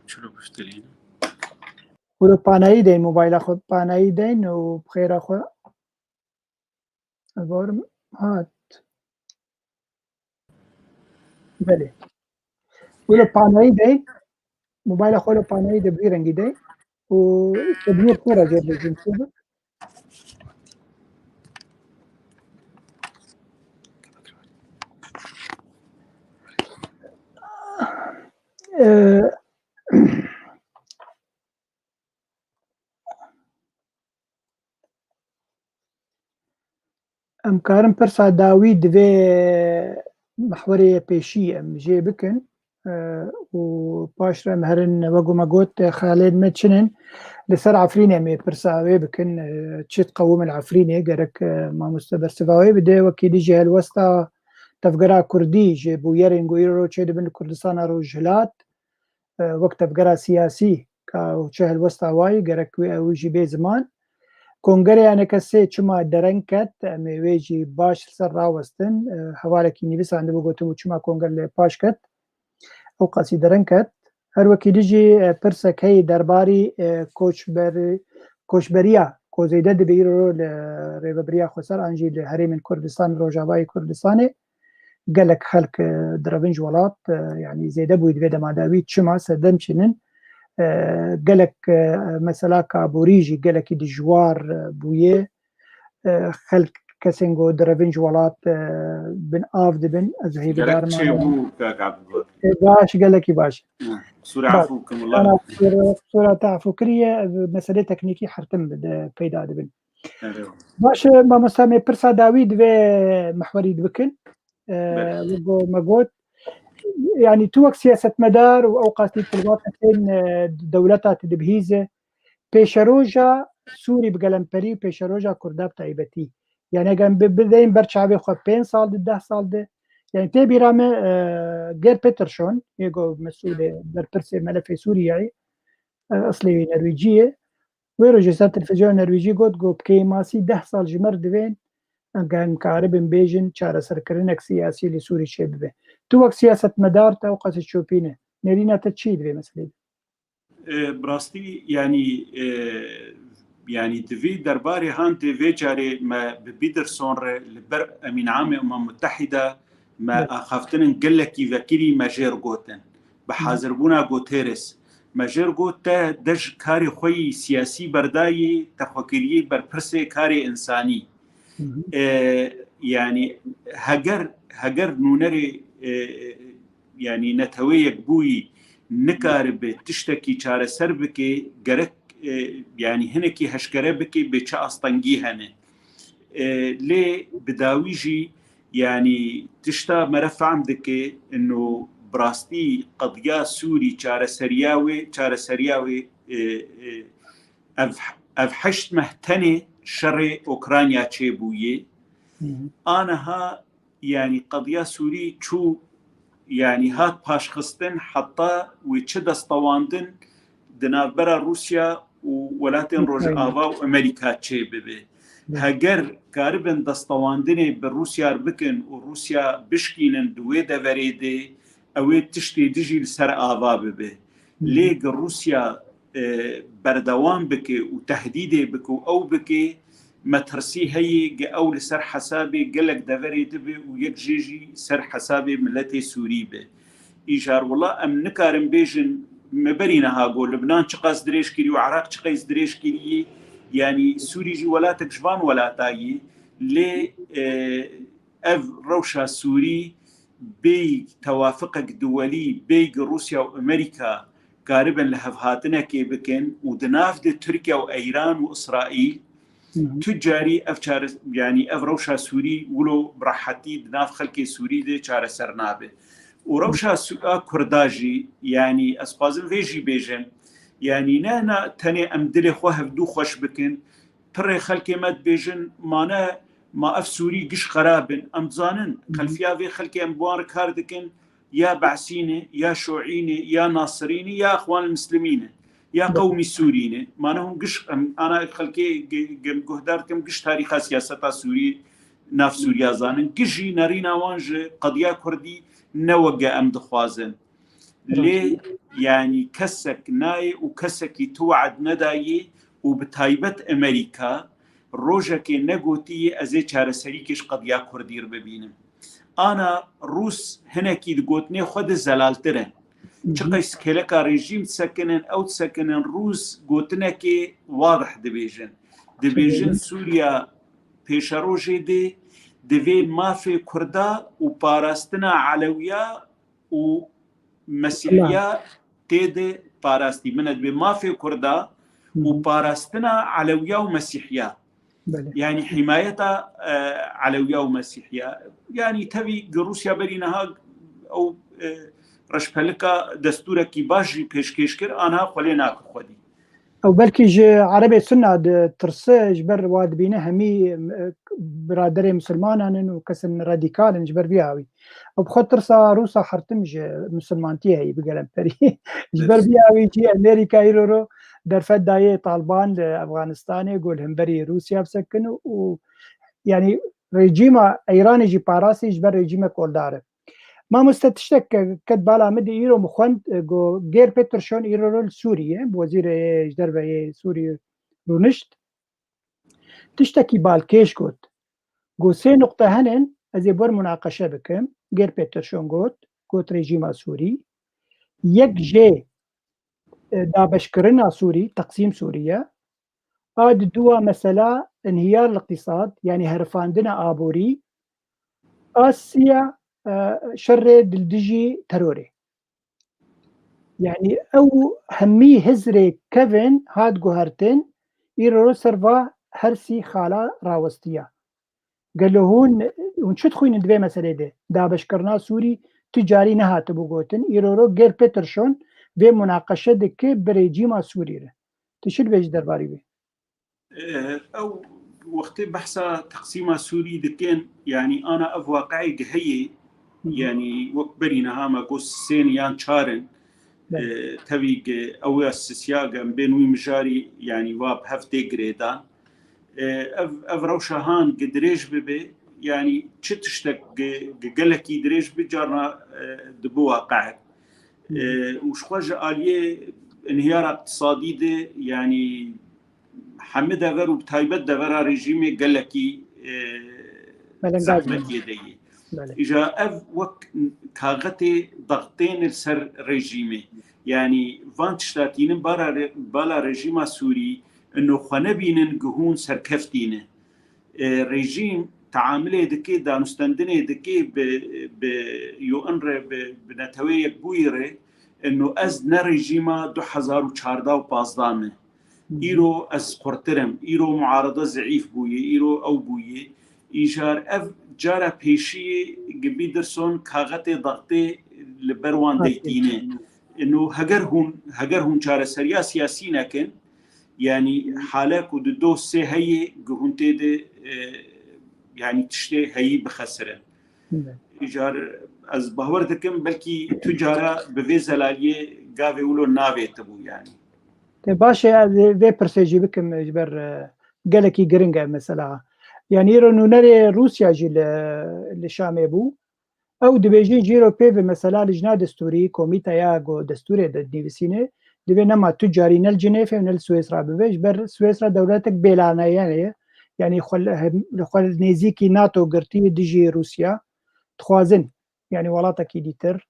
شنو بشتري ولو باناي دين موبايل خو باناي دين وبخير خو البور هات بله ولو باناي دين موبايل خو لو باناي دي بيرنجي دين وتدمير كورة جاب الجنسية ام کارم پرسا داوی دوی محوری پیشی ام جی بکن و باش رم هرن وقو ما قوت خالد متشنن لسر عفريني مي برساوي بكن تشيت قوم العفريني قرك ما مستبر سفاوي بدي وكي دي جهة الوسطى تفقرا كردي جيبو يرين قويرو تشيد بن كردستان رو جهلات وقت تفقرا سياسي كاو تشه الوسطى واي قرك ويجي بي زمان كونغري يعني كسي چما درنكت امي ويجي باش سر راوستن حوالكي نيفيس عنده بقوتو چما كونغر باشكت او قاسي درنكت هر وكي ديجي برسك هي درباري كوشبريا كوزيدة بيرو لريبابريا خسر انجي لهريم كردستان روجاواي كردستاني قالك خلق دربنج ولات يعني زيدا بويد بيدا ما داوي چما سدم چنن قالك مثلا كابوريجي قالك دي جوار بويه خلق كسنجو دربنج ولات بن آف دبن أزهي بدار ما باش قالك باش سورة عفوكم الله أنا سورة تعفو كرية مسألة تكنيكي حرتم بدا بيدا دبن باش ما مسامي برسا داويد في محوري دبكن وقو مقوت يعني توك سياسة مدار وأوقات الطلبات بين دولتها تدبهيزة بيشروجا سوري بقلمبري بيشروجا كرداب طيبتي يعني كان بدين برشعبي خو 5 سال 10 سال ده يعني تبي رامي غير بيترشون يقو مسؤول بربرسي ملف سوريا أصلي نرويجية ويرجع التلفزيون النرويجي قد جو بكي ماسي 10 سال جمر دوين كان كارب بيجن شارع سركرينك سياسي لسوري شبه توك سياسة مدار توقع تشوفينه نرينا تشيد في مسألة براستي يعني دفي درباري هان دفي جاري ما ببيدر سونر لبر أمين عام متحدة ما أخافتن نقلكي ذكري ماجير قوتن بحاضربونا قوتيرس ماجير قوتا دج كاري خوي سياسي برداي تفكيري بربرسي كاري إنساني يعني هجر نونري يعني نتويك بوي نكارب تشتكي چاره سر بكي جرك يعني هنكي هشكره بكي بچا استنجي هنه لي بداويجي يعني تشتا مرفع عندك انه براستي قضيه سوري چاره سرياوي افحشت مهتنه شر اوكرانيا تشيبويه انا ها يعني قضيه سوري شو يعني هات باشخصتن حتى ويتشد استواندن دنابرا روسيا وولاتين روج آفا وأمريكا تشي ببي هجر كاربن دستواندني بروسيا بكن وروسيا بشكينن دوي دفريدي اوي تشتي ديجي لسر آفا ببي ليق روسيا بردوان بكي وتهديدي بكي او بكي ما ترسي هي او لسر حسابي قالك دفري دبي ويك جيجي سر حسابي ملتي سوري به ايجار والله ام نكارم بيجن مبرينها قول لبنان چقاس دريش كيري وعراق چقاس دريش كيري يعني سوري جي ولا تكشفان ولا تايي لي اف روشا سوري بي توافقك دولي بي روسيا وامريكا قاربا لهفهاتنا كي بكن ودناف دي تركيا وايران واسرائيل تجاري افشار يعني افروشا سوري ولو براحتي دناف خلكي سوري دي شار سرنابه وروشا كرداجي يعني اسبازم فيجي بيجن يعني نانا تاني امدلي خواه بدو خوش بكن پڕێ خەلکێ مەد بێژن مانە ما ئەف سووری گشت خرابن ئەم زانن خەلفیاوێ خەلکی ئەم بوار کار دەکەن یا بەعسینێ یا شۆعینێ یا ناسرینی یا ئەخوان المسلمینە یا قەومی سوورینێ مانە هەم گشت ئانا خەلکێ گۆهدار دکەم گشت تاریخا سیاسەتا سووری ناف سووریا زانن گژی نەریناوانژ قەدیا کوردی نەوەگە ئەم دخوازن لێ یعنی کەسێک نایە و کەسێکی توعد نەدایە و بتایبەت ئەمریکا ڕۆژێکێ نەگوتی ئەزێ چارەسەریکیش قەدیا کوردیر ببینم ئانا ڕووس هەنێکی دگوتنێ خۆدە زەلالترن چقەی سکێلەکە ڕێژیم سەکنن ئەو سەکنن ڕووس گوتنێکی واضح دەبێژن سووریا پێشەڕۆژێ دێ دەوێ مافێ کووردا و پاراستنا عەلەویە و مەسیحیا تێدێ پاراستی منە دەبێ مافێ کووردا و پاراستنا عەلەویە و مەسیحیا يعني حماية علوية ومسيحية يعني تبي روسيا برينها أو رشبلكا دستورك باجي بيشكيشكر أنا خلينا خدي أو بلكي عربي سنة ترسي جبر واد بينا همي برادري مسلمان وكسن راديكال جبر بيهاوي أو بخد ترسا روسا حرتمج مسلمانتي هي بقلم بري جبر بيهاوي جي أمريكا يرورو در فداية طالبان لأفغانستان يقول هم بري روسيا بسكن ويعني ريجيما إيراني جي باراسي جبر ريجيما كولداره ما مستتشتك كد بالا مدي إيرو مخوند جو غير بيترشون إيرو سوريا بوزير جدربة سوريا رونشت تشتكي بالكيش جو سي نقطة هنن أزي بور مناقشة بكم غير بيترشون قوت ريجيما سوري يك جي دابشكرنا سوري تقسيم سوريا هاد دوا مسألة انهيار الاقتصاد يعني هرفاندنا آبوري آسيا شر دلدجي تروري يعني أو همي هزري كيفن هاد جوهرتن إيرو سرفا هرسي خالا راوستيا قالوا هون ونشد خوين دوي مسألة دي دابشكرنا سوري تجاري نهات بوغوتن إيرو غير بيترشون به مناقشه دکه بريجيما سوري ره تشير بيج درباري بي او وقت بحثا تقسيم سوري دكين يعني انا اف واقعي هي يعني وقت برينا هاما قوس سين يان شارن تبيق او السياقه بين ويمجاري يعني واب هفته جريدان اف روشهان قدريج ببي يعني تشتك قلكي دريج بجارنا دبو واقعي وش خواجة آلية انهيار اقتصادي ده يعني حمد دغر وبتايبت دغر ريجيمي قلكي زحمة يديه إجا أف وك كاغتي ضغطين السر ريجيمي يعني فانتشتاتين بالا ريجيما سوري انه خنبين جهون سركفتين ريجيم تعامله دكي دانستندنه دكي ب يونر بنتوي بويره انه از نرجيما 2014 و 15 ايرو از قرترم ايرو معارضه ضعيف بويه ايرو او بويه ايجار اف جارا بيشي جبيدرسون كاغتي ضغطي لبروان ديتينه انه هجرهم جارا سريا سياسي لكن يعني حالك ودو سي هي جهونتي دي يعني تشتي هي بخسرن إيجار از باور دكم بلكي تجارة بفيزالالية قاوي ولو ناوي تبو يعني باشا في برسيجي بكم جبر قالكي قرنقة مثلا يعني يرونو نري روسيا جي لشامي بو او دبيجي جيرو بيفي مثلا لجنة دستوري كوميتا ياغو دستوري ديفيسيني دبي نما تجاري نل جنيفة ونل سويسرا بفيج بر سويسرا دولتك بيلانا يعني خل نيزيكي ناتو قرتي ديجي روسيا تخوازن يعني ولاتك ديتر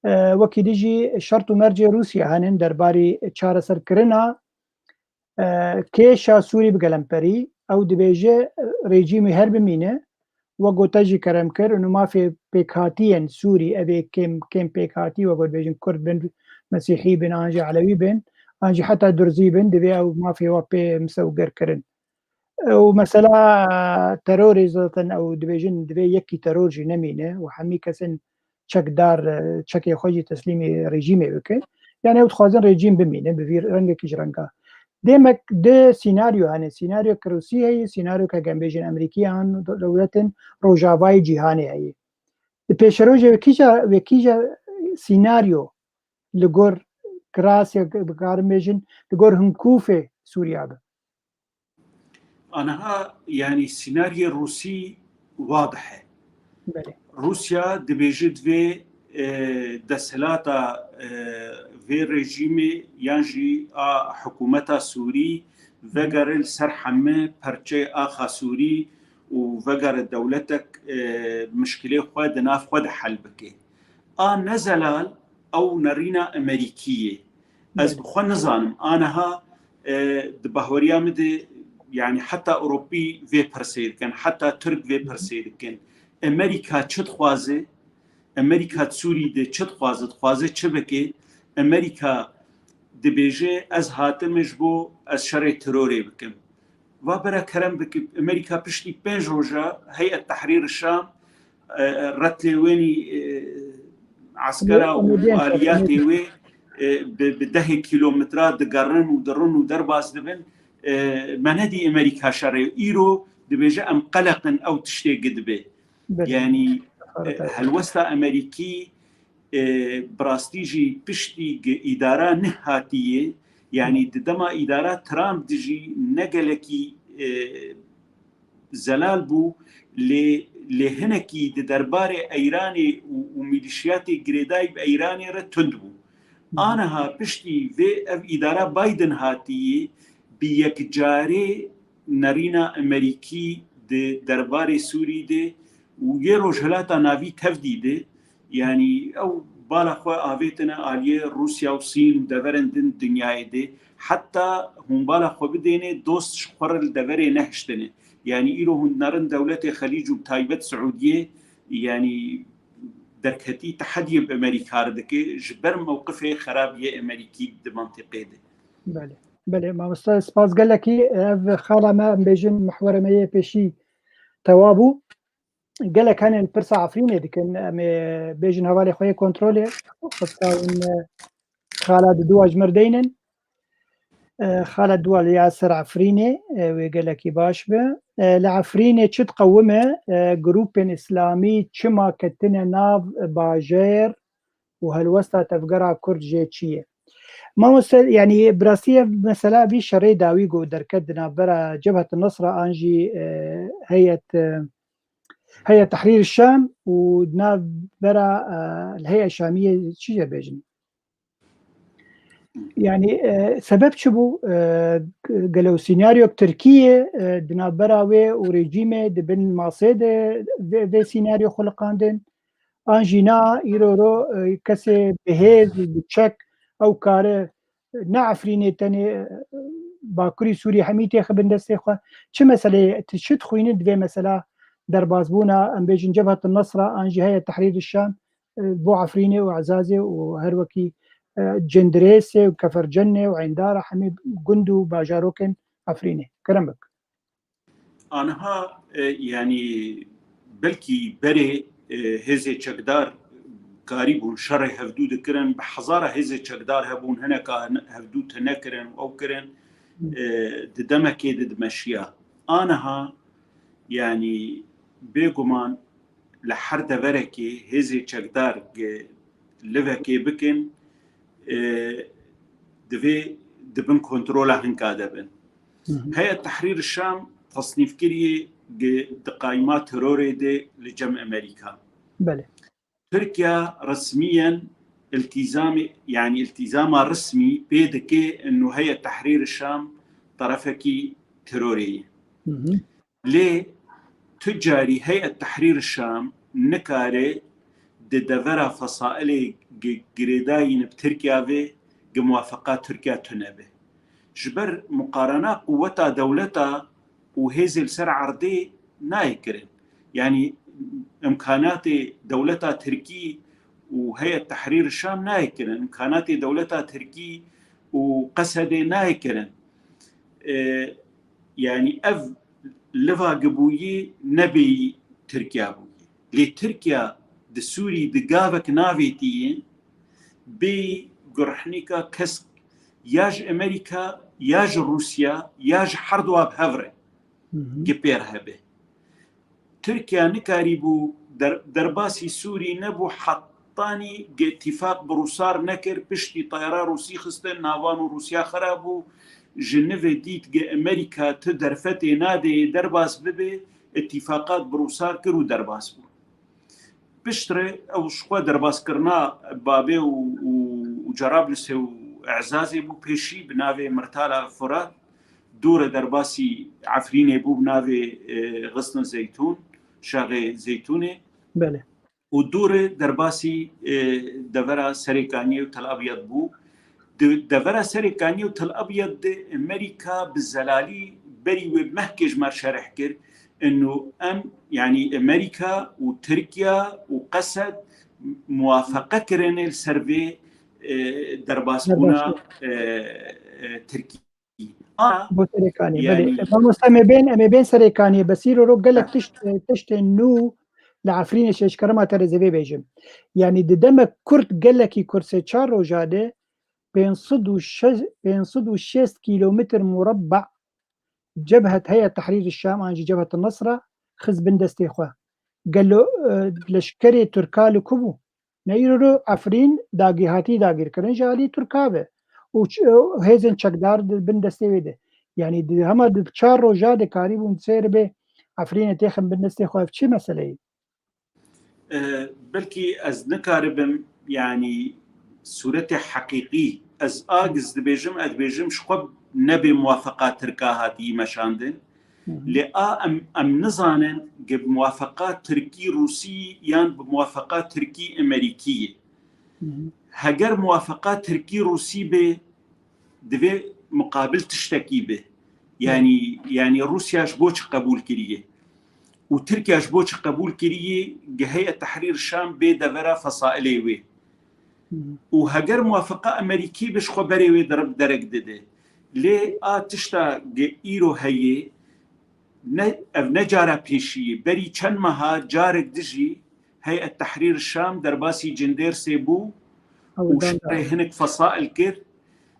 وكي ديجي شرط مرجي روسيا هنن درباري چارە سەرکردنا کێشا سووری بگەلەمپەری ئەو دەبێژێ ڕێژیمی هەر بمینە وە گۆتەژی کەرەم کرد و مافێ پێکهاتیەن سووری ئەبێ کێم پێکهاتی وە گۆت بێژن کورد بن مەسیحی بن ئانجی عەلەوی بن ئانجی حتا درزی بن دەبێ ئەو مافێوە پێ مسەوگەرکردن و مەسەلا تەرۆریزەتەن ئەو دەبێژن دەبێ یەکی تەرۆرژی نەمینە و هەمی کەسن چەکدار چەکی خۆی تەسلیمی ڕێژیمێ بکەن یعنی ئەو دخوازن ڕێژیم بمینە بڤیر ڕەنگێکیش ڕەنگە ديمك ده سيناريو يعني سيناريو كروسي هي سيناريو كجنبيجن أمريكيان دولة روجافاي جهاني هي بيشروجة وكيجا سيناريو لغور كراسيا بقارميجن لغور هنكوفة سوريا. أنا يعني السيناريو الروسي واضحة. بله. روسيا دبيجد في دسلاتا في رژیم یانجی حکومت سوری وگر السرحمه پرچه آخا سوری و وگر دولتك مشكلة خود ناف خود حل بكي نزلال أو نرينا أمريكية از بخوا نظام أنا ها دبهوريا مدي يعني حتى أوروبي في برسيد كان حتى ترك في برسيد كان أمريكا چد خوازه أمريكا سوري دي چد خوازه چه بكي أمريكا دبيجي از هاتمش بو از شر تروري بكم وابرا كرم بكي أمريكا بشتي 5 روجا هيئة تحرير الشام رتلي ويني عسكرة وآلياتي وي بده كيلومترات دقرن ودرن ودرباس دبن مندي أمريكا شر إيرو دبيجي أم قلقن أو تشتي قدبه يعني هلوستا أمريكي براستيجي بشتي إدارة نهاتية يعني دما إدارة ترامب دجي نقلكي زلال بو لهنكي دربار إيراني وميليشياتي قريداي بإيراني رتندبو أنا بشتي في إدارة بايدن هاتية بيكجاري نرينا أمريكي دربار سوري دي ويروج هلاتا نافي تفديده يعني او بالاخوا افيتنا اليه روسيا والصين دفرندن دنيا دي حتى هم بالاخوا بدينه دوست شقر الدفري نهشتنه يعني إيرو هنرن دولة خليج وتايبت سعودية يعني دركتي تحدي بأمريكا ردكي جبر موقفه خرابية أمريكي بمنطقة دي. بله ما مستوى سپاس قال لك خاله ما بيجن محور ما يبشي توابو قال لك أنا البرسا عفريني دي كان بيجن هوالي خويا كنترولي خاصة خالد دواج مردينن خالد دوال ياسر عفريني وقال لك باش به العفريني شت قومه جروب إسلامي شما كتنا ناف باجير وهالوسطى تفقرها كرد جيتشية ما وصل يعني براسية مثلا في شري داويجو دركدنا برا جبهة النصرة أنجي هيئة تحرير الشام ودنا برا الهيئة الشامية شيء بيجن يعني سبب شبو قالوا سيناريو تركيا دنا براوي وريجيمه دبن ماسيده في سيناريو خلقاندن انجينا يرورو كسي بهيز بتشك او كاره نعفريني تاني باكوري سوري حميتي خبن دستيخوا چه مسألة تشد خوينه دوي مسألة دربازبونا ام بيجن جبهة النصرة انجي هيئة تحرير الشام بو عفريني وعزازي وهروكي جندريسي وكفرجنة وعندارة حميد قندو باجاروكن عفريني كرمك أنا يعني بلكي بري هزي چقدار قريبون شر هفدو دكرن بحزارة هزي چقدار هبون هناك هفدو تنكرن أو كرن ددمكي ددمشيا أنا يعني بيقومان لحرد بركي هزي چقدار لفكي بكن دبن كنترولا هنكا دبن هيئة تحرير الشام تصنيف كريه دقائمات تروري دي لجمع أمريكا بله تركيا رسميا التزام رسمي بيدكي انه هيئة تحرير الشام طرفكي ترورية ليه تجاري هيئة تحرير الشام نكاري ددفرها فصائل قريداين بتركيا في موافقات تركيا تنبه جبر مقارنة قوتها دولتها وهذه السرعة عرضي نايكرن يعني إمكانات دولتها تركي وهيئة تحرير الشام نايكرن إمكانات دولتها تركي وقسد نايكرن يعني أف لفا قبوية نبي تركيا بوية لتركيا دسوري دقافك نافيتين بقرحنيكا كسك ياج أمريكا ياج روسيا ياج حردوا بهفره جبير هبه تركيا نكاريبو درباسي سوري نبو حطاني اتفاق بروسار نكر بشتي طيران روسي خستن نافان روسيا خرابو جنيف ديت امريكا تدرفتي نادي درباس ببي اتفاقات بروسار كرو درباس بو بشتري او شخوا درباس كرنا بابي وجرابلس واعزازي بو بيشي بنافي مرتالا فرات دور درباسي عفريني بو بنافي غصن زيتون شاغي زيتوني بله ودور درباسي دفرا سريكاني وتل ابيض بو دفرا سريكاني وتل ابيض امريكا بالزلالي بري ومهكج ما شرح كر انه يعني امريكا وتركيا وقسد موافقه كرن السيرفي درباس بونا تركيا بو سريكاني يعني بله ما بين سريكاني بسيرو رو قال لك تشت نو لعفرين شش كرما ترزبي بيجم يعني دم كرت قال لك كرسي تشارو جاده بين صد وشست كيلومتر مربع جبهة هيئة تحرير الشام عن جبهة النصرة خز بندستي خواه قال له لشكري تركالو كبو نيرو عفرين داقي هاتي داقير كرن جالي تركابه وهيزن چکدار بندستي ويده يعني دي هما دي چار روجا دي كاريبو نسير به عفرين تيخم بندستي خواه في چه مسألة بلكي از نكاربم يعني صورتي حقيقي از آجز دبيجم شخوب نبي موافقات تركا هاتي مشاندن لأ أم نظانن قب موافقات تركي روسي يان بموافقات تركي أمريكية هجر موافقات تركي روسي به دبي مقابل تشتكي به يعني روسيا شبوش قبول كريه وتركيا شبوش قبول كريه هيئة تحرير الشام بدفرة فصائلي وي وهجر موافقة أمريكي بش خبري وي درب درك دده ليه تشتا إيرو هي نجارة بيشي بري چن مها جارك دجي هيئة تحرير الشام درباسي جندير سيبو وشري هنك فصائل كر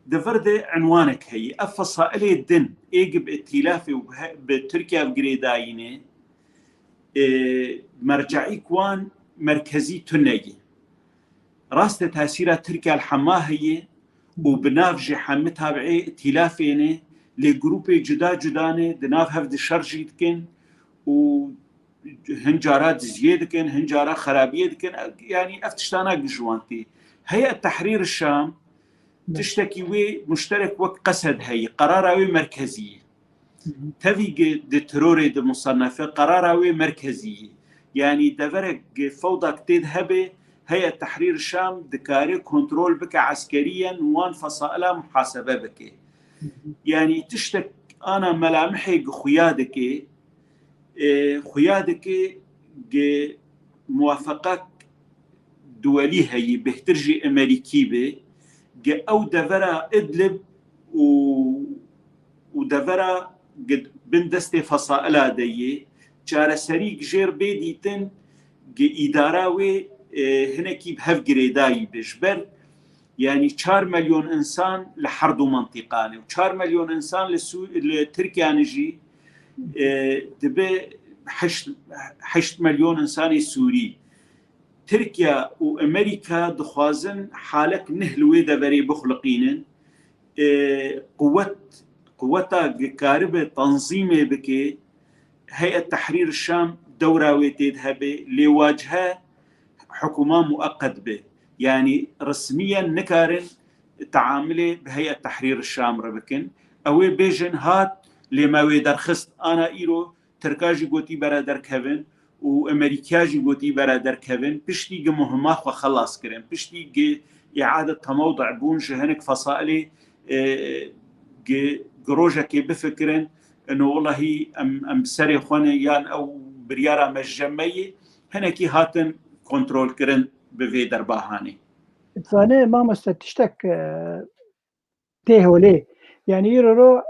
دفرده عنوانك هي فصائلي الدن ايجب ائتلافي بتركيا بقريداينه مرجعي كوان مركزي تنجي راست تاثيرها تركيا الحما هي وبناف حمى تابعي ائتلافينه لجروبي جدانه دناف هفد شرجي دكن وهنجارات زيادكن هنجارات خرابيه دكن يعني افتشتانا جوانتي هيئة تحرير الشام تشتكي وي مشترك وقت قسد هي قراراوي مركزيه تفيق دي تروري دي مصنفه قراراوي مركزيه يعني دفرق فوضى كتيد هبه هيئة تحرير الشام دكاري كنترول بك عسكريا وان فصائلها محاسبه بك يعني تشتك انا ملامحي خيادك موافقات دولي هي بهترجي امريكي به او دفرا ادلب ودفرا قد بندستي فصائلها دي جار سريق جير بيديتن اداراوي هناكي بهف قريداي بجبر يعني 4 مليون انسان لحردو منطقاني و4 مليون انسان لتركيا نجي دبي 8 مليون انسان سوري تركيا وامريكا دخوازن حالك نهلوي دبري بخلقينن قوتا كاربه تنظيمه بكي هيئة تحرير الشام دوراوي تذهبه لواجهه حكومة مؤقت به يعني رسميا نكارن تعامله بهيئة تحرير الشام ربكن اوي بيجن هات لما ويدرخست انا ايرو تركاجي قوتي برا دركهفن وامريكاجي قوتي برا دركهفن بشتي مهمات وخلاص كرن بشتي اعادة تموضع بون جهنك فصائلي جروجا كي بفكرن انه والله ام سري خواني يان او بريارة مجمعية هنكي هاتن كنترول كرن بفي درباهاني فانا ما مستشتك تيهولي يعني يرو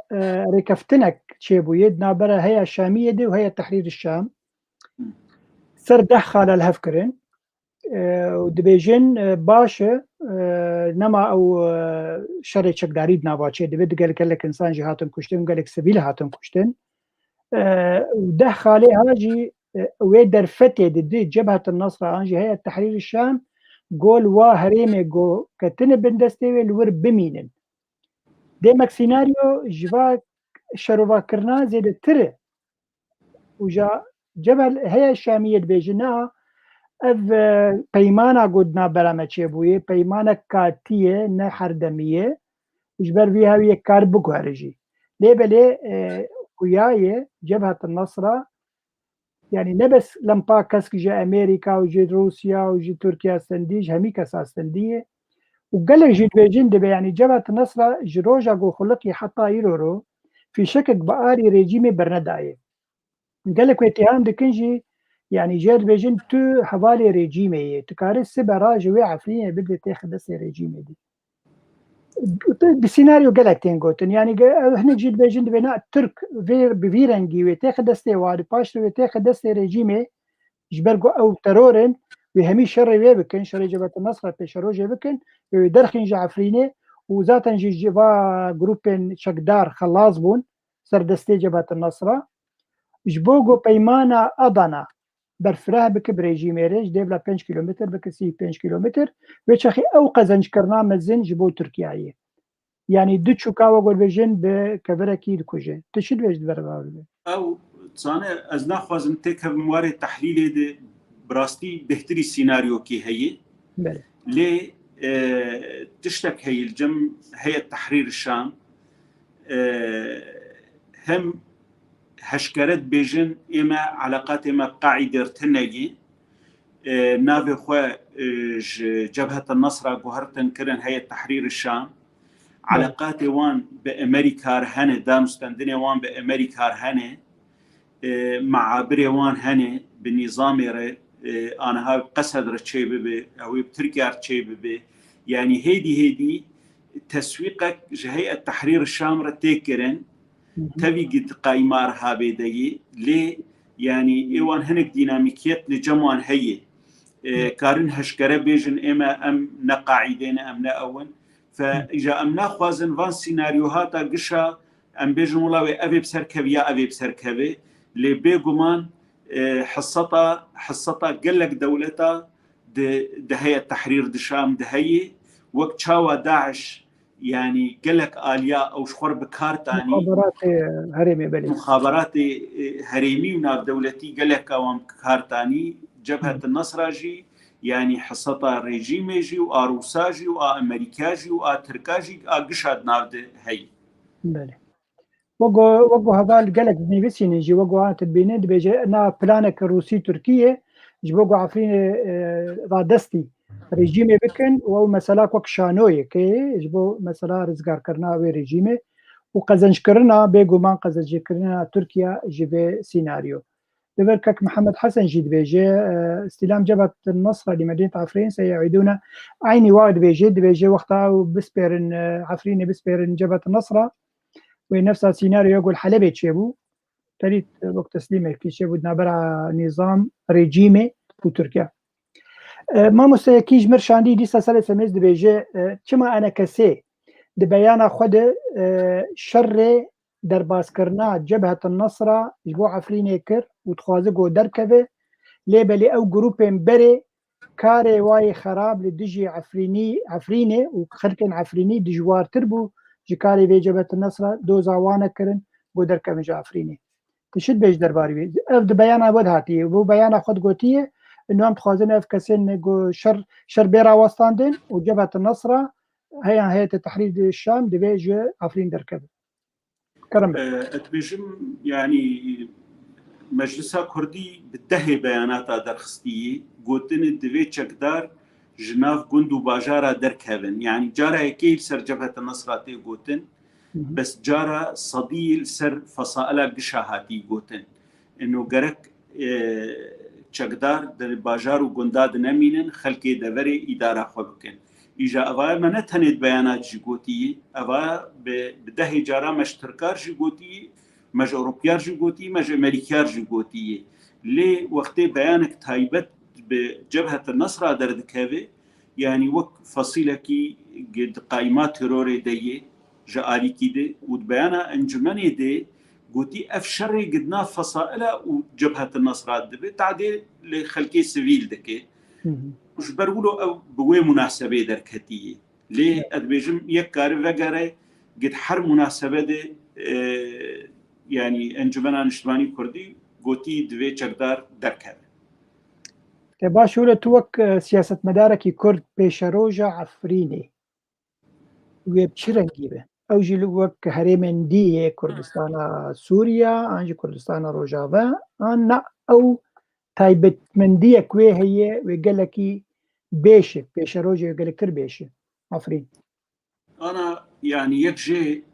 ركفتنك تشيبو يدنا برا هي الشامية دي وهي تحرير الشام سر دخل الهفكرين ودبيجن باشا نما او شر چکداری بناواچه دبید گلک انسان جی هاتن کشتن گلک سبیل هاتن کشتن وده خالي هاجي ويدر فتي دي جبهة النصر انجي هي التحرير الشام قول وهريمي جو كتن بندستي الور بمينن ديمك سيناريو جبا شروفا كرنا زيد تري وجا جبل هي الشامية بيجنا اف بيمانا قدنا برامة چيبوية بيمانا كاتية نحر دمية اجبر فيها ويا كاربوكو هرجي ليه بلي وياي جبهة النصرة يعني نبس لمبا كسك جا أمريكا وجي روسيا وجي تركيا استنديج همي كسا استندية وقال جي بيجين دبي يعني جبهة النصرة جروجا جو خلقي حتى يرورو في شكك بقاري ريجيمي برنداية قال لك اتهام دكنجي يعني جاد بيجين تو حوالي ريجيمي تكارس سبرا جوي عفرين بدي تاخد دسي ريجيمي دي بسيناريو قالتين قوتن يعني احنا جيت بيجين بناء ترك بفيرنجي ويتاخد دستي وادي باشر ويتاخد دستي ريجيمي جبرقو او ترورن وهمي شر ويبكن شر جبهة النصر بشرو جبكن ويدرخن جعفريني وذاتا جي جبا جروبين شقدار خلاص بون سر دستي جبهة النصر جبوغو بيمانا أضنا برفراه بك بريجيمي ريج ديبلا 5 كيلومتر بك سي 5 كيلومتر ويتشخي او قزنج كرنا مزن جبو تركيا يعني دو تشوكاوا قول بيجين بكبركي دكوجي تشد ويش دبر او تصانع از ناخوازم تك موارد تحليل دي براستي بهتري سيناريو كي هي بله ليه تشتك هي الجم هيئة تحرير الشام هم هشكرت بيجن إما علاقات إما قاعدة ارتنجي نافي خوا جبهة النصرة جوهرتن كرن هيئة تحرير الشام علاقات وان بأمريكا هنه دانستندني وان بأمريكا هنه مع بريوان هنه بالنظام أنا هاي قصد رتشي ببي أو بتركيا رتشي ببي يعني هيدي تسويقك هيئة تحرير الشام رتيكرن تبي قد قايمار هابيدي ليه يعني إيوان هنك ديناميكيات لجموان هي كارن هشكره بيجن إما أم نقاعدين أم نأون فإجا أم ناخوازن فان سيناريوهاتا قشا أم بيجن ولاوي أبي بسركبي يا أبي بسركبي لي بيقومان حصتا قلق دولتا ده هي التحرير دشام ده هي وقت شاوى داعش يعني قلق آليا أو شخور بكارتاني مخابرات هرمي بلي مخابرات هرمي وناف دولتي قلق أوام كارتاني جبهة النصر جي يعني حصتا ريجيمي جي وآروسا جي وآمريكا جي وآتركا جي قشاد ناف ده هي بلي وقو هذا القلق بنيبسي نجي وقو هات البينات بيجي نا بلانك روسي تركيا جبوقو عفرين رادستي ريجيمي بكن ومسالا وك شانوي كي جبو مسالا رزقار كرنا وي ريجيمي وقزنج كرنا بيقو مان قزنج كرنا تركيا جبي سيناريو لذلك محمد حسن جيد بيجي استلام جبهة النصر لمدينة عفرين سيعيدون عيني واحد بيجي وقتها وبسبيرن عفرين بسبيرن جبهة النصر ونفس السيناريو يقول حلبة تشيبو تريد وقت تسليمه في شيبو نابرع نظام ريجيمي في تركيا ما مستيكيج مرشاندي دي سالة سميز دي بيجي كما أنا كسي دي بيانا خود شر درباس كرنا جبهة النصرة جبو عفرين يكر وتخوازقو دركبه ليبلي أو جروبين بري كاري واي خراب لدجي عفريني وخركن عفريني دجوار تربو جكاري في جبهة النصرة دو زاوانا كرن بو دركبه جعفريني تشد بيج درباري اف د بيانا ودهاتي بو بيانا خود قوتيه انه هم تخوازن اف كسين جو شر بيرا وستاندين وجبهة النصرة هي تحرير الشام دي بيج عفرين دركبه كرم اتبيجم يعني مجلسا كردي بالدهي بياناتا درخستيه قوتن الدوي تشكدار جناف قندو باجارة دركبن يعني جارة كيف سر جبهة النصرة تي قوتن بس جارة صديل سر فصائل قشاهاتي قوتن انه قرك تشكدار در باجار وقنداد نمينن خلقي دوري إدارة خوبكن إجا أفا ما نتهند بيانات جيقوتي أفا بدهي جارة مشتركار جيقوتي مج أوروبيار جيقوتي مج أمريكار جيقوتي لي وقت بيانك تايبت بجبهة النصرة دردكابي يعني وك فصيلكي قد قائمات تروري دي جاري كده وبيانا انجماني دي قوتي افشري قدنا فصائلة وجبهة النصرة دبي تعدي لخلقي سيفيل دكي وش برولو او بوي مناسبة دركتية ليه ادبيجم يكاري وغاري قد حر مناسبة دي يعني انجمنا نشتواني كردي قوتي دوي چقدار دركابي باش ولا توك سياسة مداركي كرد بيشروجا عفريني وبشرنجي به او جي وك هريمن دي كردستان سوريا انجي كردستان روجافا انا او تايبت من دي كوي هي وقالكي بيشه بيشروجا وقالك بيشه عفرين انا يعني يكجي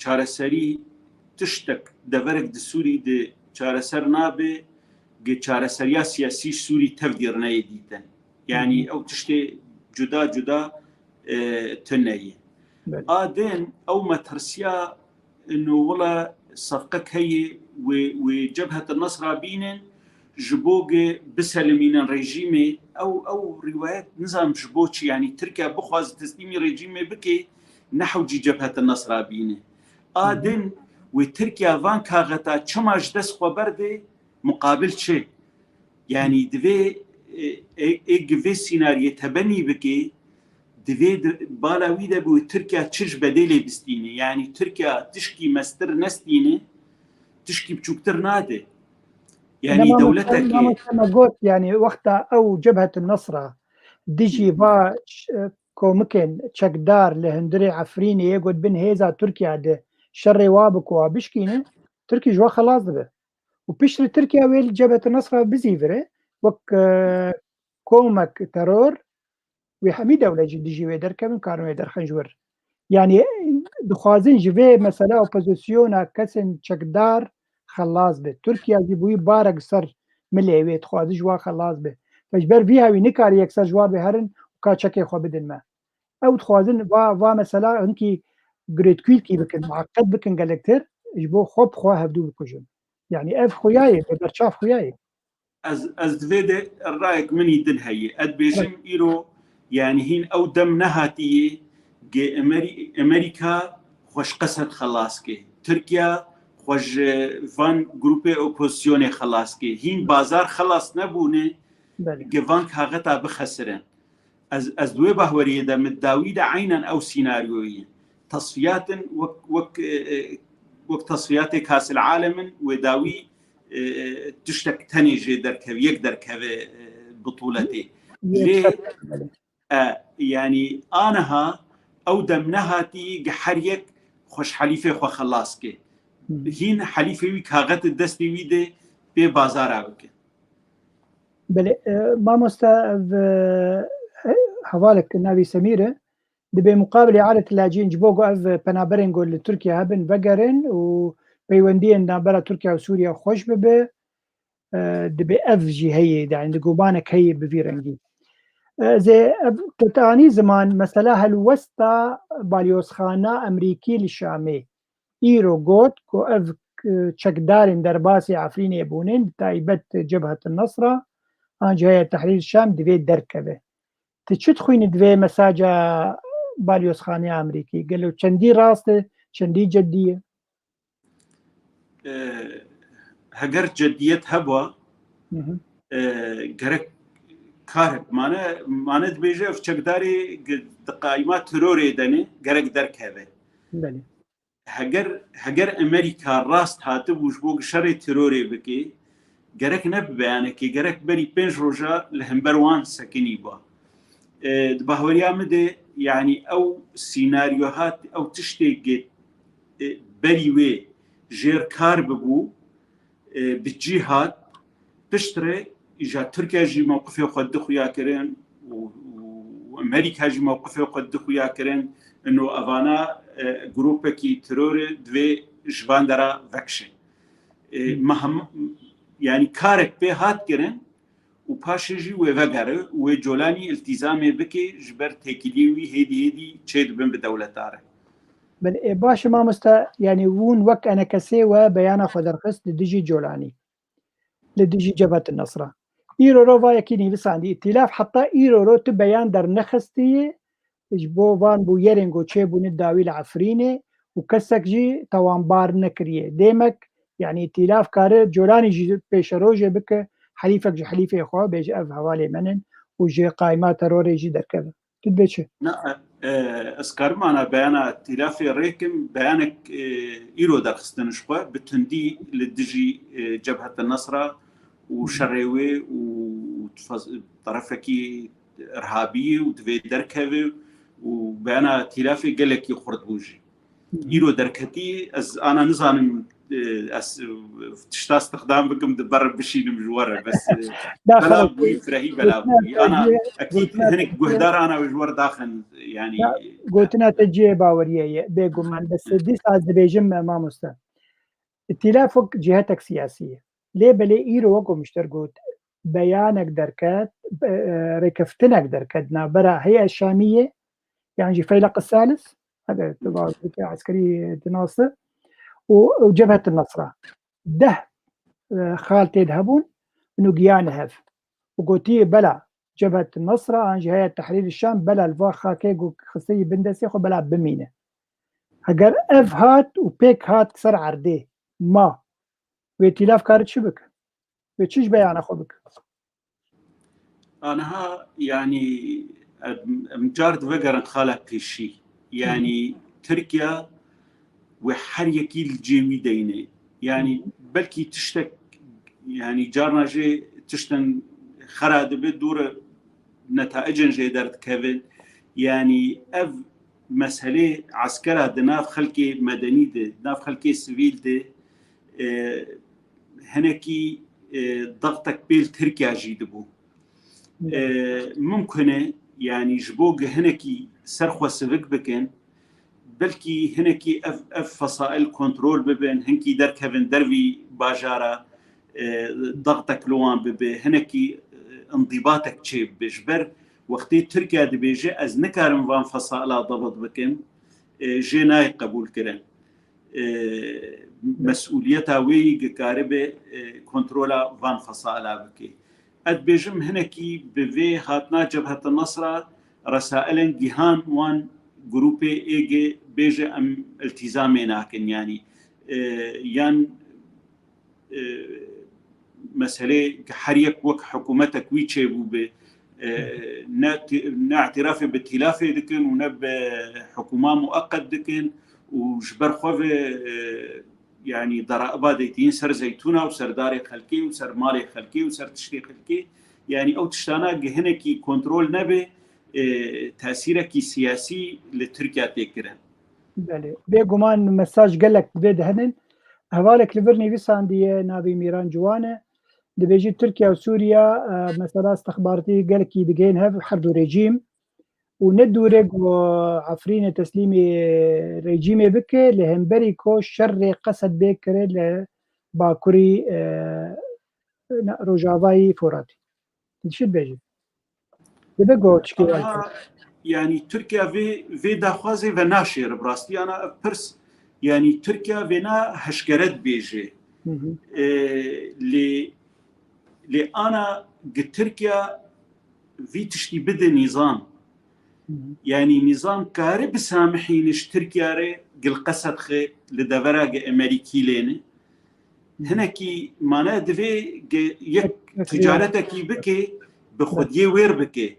چارەسەری تشتك دەبەرێک د سووری د چارەسەر نابێ چارەسەریا سیاسی سووری تەفدیڕنەیە دیتن یعنی ئەو تشتێ جودا جودا تنەیە ئادێن ئەو مەترسیا إنه وڵە سەفقەک هەیە و جەبهەتە نەسرا بینن ji bo biselimînin rejîmê ew rîwayet nizam ji bo çi yanî Tirkiye bixwaz teslîmî rejîmê bike nehewcî cebhete Nesra bîne adin wê Tirkiye van kaxeta çima ji dest xwe berde muqabil çi yanî divê vê sînaryê tebenî bike divê bala wî de bi Tirkiye çi ji bedelê bistîne yanî Tirkiye tişkî mestir nestîne tişkî biçûktir nade يعني دولتك ما قلت يعني وقتها او جبهه النصره ديجي با كومكن تشكدار لهندري عفريني يقول بن هيزا تركيا ده شر وابك وبشكينه تركي جوا خلاص ده وبيشر تركيا ويل جبهه النصره بزيفره وك كومك ترور وحمي دوله ديجي ويدر كم كانوا يدر خنجور يعني دخوازين جوي مثلا اوبوزيسيون كسن تشكدار خلاص به ترکیه جبوی بارگ سر ملیویت خواد جوا خلاص به فجبر فيها وينكار يكسر جوار بهرن وكاتشكي خو بدن ما او تخوازن وا مثلا انكي جريد كويل كي بكن معقد بكن جالكتر جبو خوب خو هبدو بكجن يعني اف خوياي بدرشاف خوياي از دفيد الرايك مني دن هي اد بيجم ايرو يعني هين او دم نهاتي جي امريكا خوش قصد خلاص كي تركيا خوش فان گروپ اپوزیسیون خلاص که هین بازار خلاص نبونه گوان کاغتا بخسرن از دوی بهوریه ده مداوی ده عینا او سیناریویه تصفیات وقت تصفیات کاس العالم و داوی تشتك تنيجي دركب يقدر كذا بطولتي ليه يعني انها او دمنهاتي قحريك خوش حليفه خو خلاص كي هين حليفه وي كاغت دستي وي دي بي بازار اوك بله ما مستاذ حوالك نبي سميره دبي مقابل اعاده اللاجئين جبوغو اف بنابرنغو لتركيا هبن بقرن وبيوندين نابرا تركيا وسوريا خوش ببه دبي اف جي هي دا عند قوبانك هي بفيرنجي زي تاني زمان مثلا هالوسطى باليوس خانه امريكي للشامي ايرو جوت كو اف تشكدارين درباسي عفرين يبونين تايبت جبهه النصره جهه تحرير الشام دبي دركبه تشت خوين دبي مساجا باليوس خانه امريكي قالوا چندي راسته چندي جديه هجر جديت هبوا جرك كارب معناه دبيجه في چكداري قائمات تروري دني جرك دركبه بله هجر امريكا راست هاتب وش بوق شر تروري بكي جرك نب بيانكي جرك بري بنج روجا لهمبروان سكني با دبهوريا مدي يعني او سيناريوهات او تشتي بري وي جير كار ببو بالجهات تشتري اجا تركيا جي موقفه قد خويا كرين وامريكا جي موقفه قد خويا كرين انه افانا جروبكي ترور دوي جواندرا وكشي مهم يعني كارك به هات كرن وباشجي وغغره وجولاني التزامي بكي جبر تكليوي هدي تشيد بن بدولتاره بل باش ما مستا يعني وون وك انا كسي وبيانا خدرخص لديجي جولاني لديجي جبهة النصرة إيرو رو ويا كيني بس عندي ائتلاف حتى إيرو رو تبيان در نخستي إجبو فان بو يرنجو تشيبو نداوي العفرينة وكسك جي توانبار نكريه ديمك يعني ائتلاف كاره جولاني جي بيشروجي بك حليفك جي حليفة إخوة بيجي أف حوالي منن وجي قائمات روري جي دركبه تدبيتش لا اسكار معنا بيانا ائتلافي ريكم بيانك إيرو درخستن شخوا بتندي للدجي جبهة النصرة وشريوي وطرفكي إرهابي وتفي دركبه وبيانا ائتلافي قالك يخرط بوجي إيرو دركتي أنا نظام تشتا استخدام بكم دبر بشي مجوره بس بلا بوي فرهي بلا بوي انا اكيد هنك قهدار انا وجور داخل يعني قلتنا تجيه باوريه بيقوم بس دي ساز بيجم ما مستن ائتلافك جهتك سياسيه ليه بلي ايرو وقو مشترقوت بيانك دركات ركفتنك دركتنا برا هي الشاميه يعني جي فيلق الثالث هذا تبع عسكري ناصر وجبهه النصره ده خالتي يذهبون انه جيان هف وقوتي بلا جبهه النصره عن جهه تحرير الشام بلا الفاخا كيغو خصي بندسي خو بلا بمينه اگر اف هات وبيك هات سر عرده ما وائتلاف كارت شبك وتشيش بيان اخوك انا يعني مجارد وقرن خالق كشي يعني تركيا وحريكي الجيمي ديني يعني بلكي تشتك يعني جارنا جي تشتن خراد بدور نتائج جي درت كيفن يعني اف مسألة عسكرة دناف خلقي مدني دي دناف خلقي سيفيل دي هنكي ضغطك بيل تركيا جيدبو ممكن يعني جبوق هنكي سرخوا سفك بكن بلكي هنكي اف فصائل كنترول ببن هنكي دركبن دربي باجارة ضغطك لوان ببه هنكي انضباطك تشيب بجبر وقتی ترکیه دبیجه از نکارم وان فصائل ضبط بکن جنای قبول کردن مسئولیتها وی قارب کنترولا وان فصائل بکی ادبیجم هنکی به هاتنا جبهة النصرة رسائل جهان وان جروب ایجی بیجه ام التزامی ناکن يعني یان مسألة حريك وك حكومتك ويتشي بوبه اعترافي بالتلافي دكن ونب حكومة مؤقت دكن وجبر خوفي يعني ضرائب ديتين سر زيتونة وسر داري خلقي وسر مالي خلقي وسر تشري خلقي يعني او تشتانا هنكي كنترول نبي تأثيرك سياسي لتركيا تكرن بله بيقومان مساج قالك بيد هنن هوالك لبرني بيسان دي نابي ميران جوانه دبيجي تركيا وسوريا مثلا استخباراتي قالك يدقين هاف حرب ريجيم وندو ريق عفرين تسليمي ريجيمي بكي لهمبري كو شر قصد بكري لباكوري روجافاي فوراتي شو بيجي دبقو تشكي يعني تركيا في داخوازي وناشر براستي انا برس يعني تركيا فينا هشكرت بيجي لي انا تركيا في تشتي بده نظام يعني نظام كاري بسامحينش تركيا ري قل قصد خي لدفراق امريكي لين هناكي مانا دفي يك تجارتك بكي بخديه وير بكي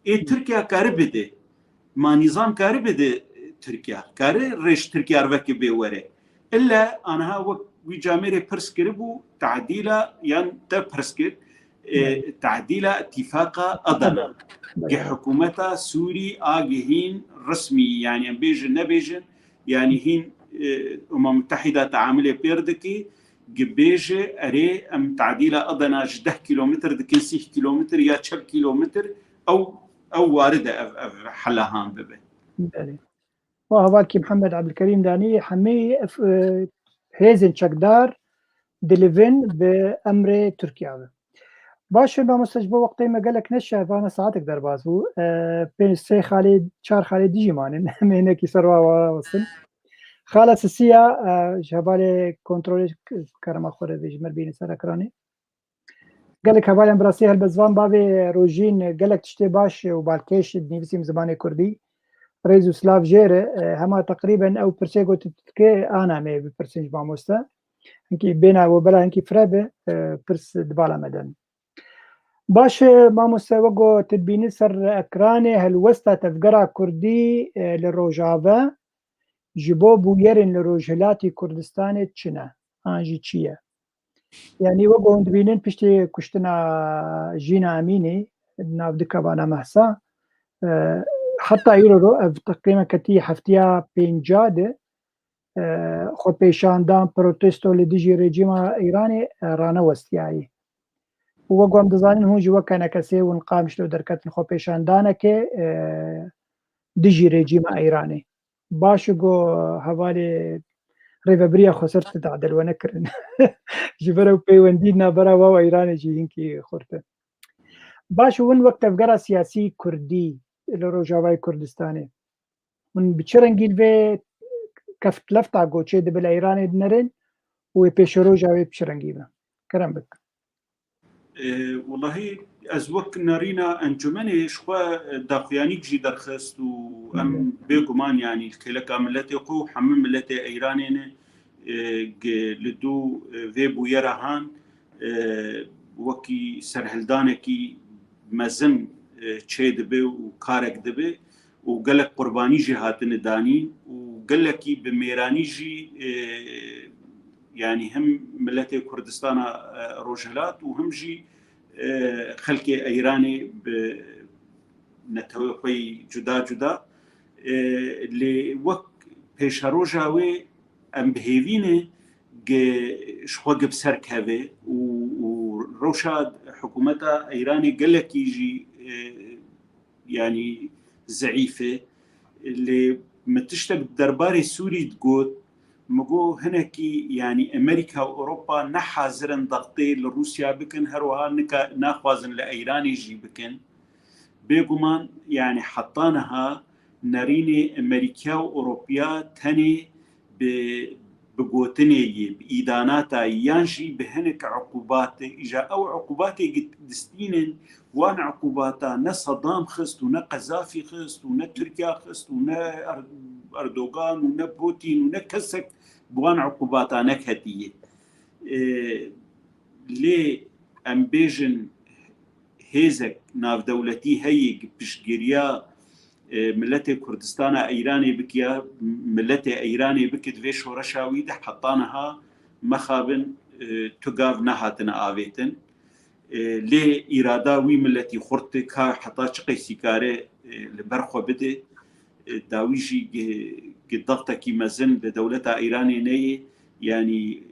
اي تركيا كاري بده ما نظام كاري بده تركيا كاري ريش تركيا ربكي بيوري الا انا ها ويجاميري برسكربو تعديلا يعني برسكر تعديلا اتفاق أدنى حكومتها سوري آجهين رسمي يعني بيجن نبيجن يعني هين متحدة تعاملية بيردكي جبيجة أري أم تعديلا أدنى 10 كيلومتر دكين 6 كيلومتر يا 10 كيلومتر أو واردة حلهان ببه وهواكي محمد عبد الكريم داني حمي هيزن شكدار دليفن بأمر تركيا باشه با مستجبه وقتی ما قالك نشه فانا ساعتك در بازو بين سي خالد 4 خالد ديجي مانن مهنه كي سروا وصل خالد سيا جبال كنترول كرما خوره بيجمر بين سر اكراني gelek hevalên birasî helbezvan bavê rojîn gelek tiştê baş û balkêş dinivîsîm zimanê Kurdî rêz û silav jê re hema teqrîben ew pirsê gotikê ana me bipirsin ji mamoste hinkî bêhna we bela hinkî firebe pirs di bala me de baş mamoste we got dibînî ser ekranê helwesta tevgera Kurdî li Rojava ji bo bûyerên li Rojhilatê Kurdistanê çi ne an jî çi ye yanî we got dibînin piştî kuştina Jîna Emînî navdika Bana Mehsa heta îro ev teqîmeketî heftiya pênca de xwepêşandan protesto li dijî rejîma Îranê ranewestiyayî û we got em dizanin hûn jî wek nekesê hûn qamişlo derketin xwepêşandanekê dijî rejîma Îranê baş û got hevalê rêveberiya Xweser tidadil we nekirin ji ber ew peywendî navbera we û Îranê jî hinkî xurt e baş û hûn wek tevgera siyasî Kurdî li Rojavayê Kurdistanê hûn bi çi rengî vê keftlefta goçê dibe li Îranê dinerin û wê pêşeroja wê bi çi rengî be kerem bik والله ez wek narîna encûmenê ji xwe daxuyanîk jî derxist û em bêguman yanî kêleka milletê xwe û hemû milletê Îranê ne li dû vê bûyera han wekî serhildanekî mezin çê dibe û karek dibe û gelek qurbanî jî hatine danîn û gelekî bi mêranî jî yani hem milletê Kurdistana Rojhilat û hem jî xelkê Îranê bi netewê xwe cuda cuda lê wek pêşeroja wê em bihêvîne ji xwe gibi serkeve û rewşa hikûmeta Îranê gelekî jî yani zeîf e lê min tiştek derbarê Sûrî got مگو هنکی یعنی امریکا و اروپا نحاضرن ضغطی لروسیا بکن هر وها نخوازن لایرانی جی بکن بگمان یعنی حطانها نرین امریکا و اروپیا تنی بگوتنی بإدانات یانجی به هنک عقوبات اجا او عقوبات دستینن وان عقوباتا نه صدام خست و نه قذافی خست و نه ترکیا خست و نه اردوغان و نه پوتین و نه کسک بوان عقوباتا نکهتیه لی ام بیجن هیزک ناف دولتی هیگ پشگیریا ملت کردستان ایرانی بکیا ملت ایرانی بکد وی شورشاوی ده حطانها مخابن تقاف نهاتن آویتن لی ایرادا وی ملتی خورتی که حتا چقی سیکاره لبرخو بده داویجی ضغطك مزن لدولة إيرانية يعني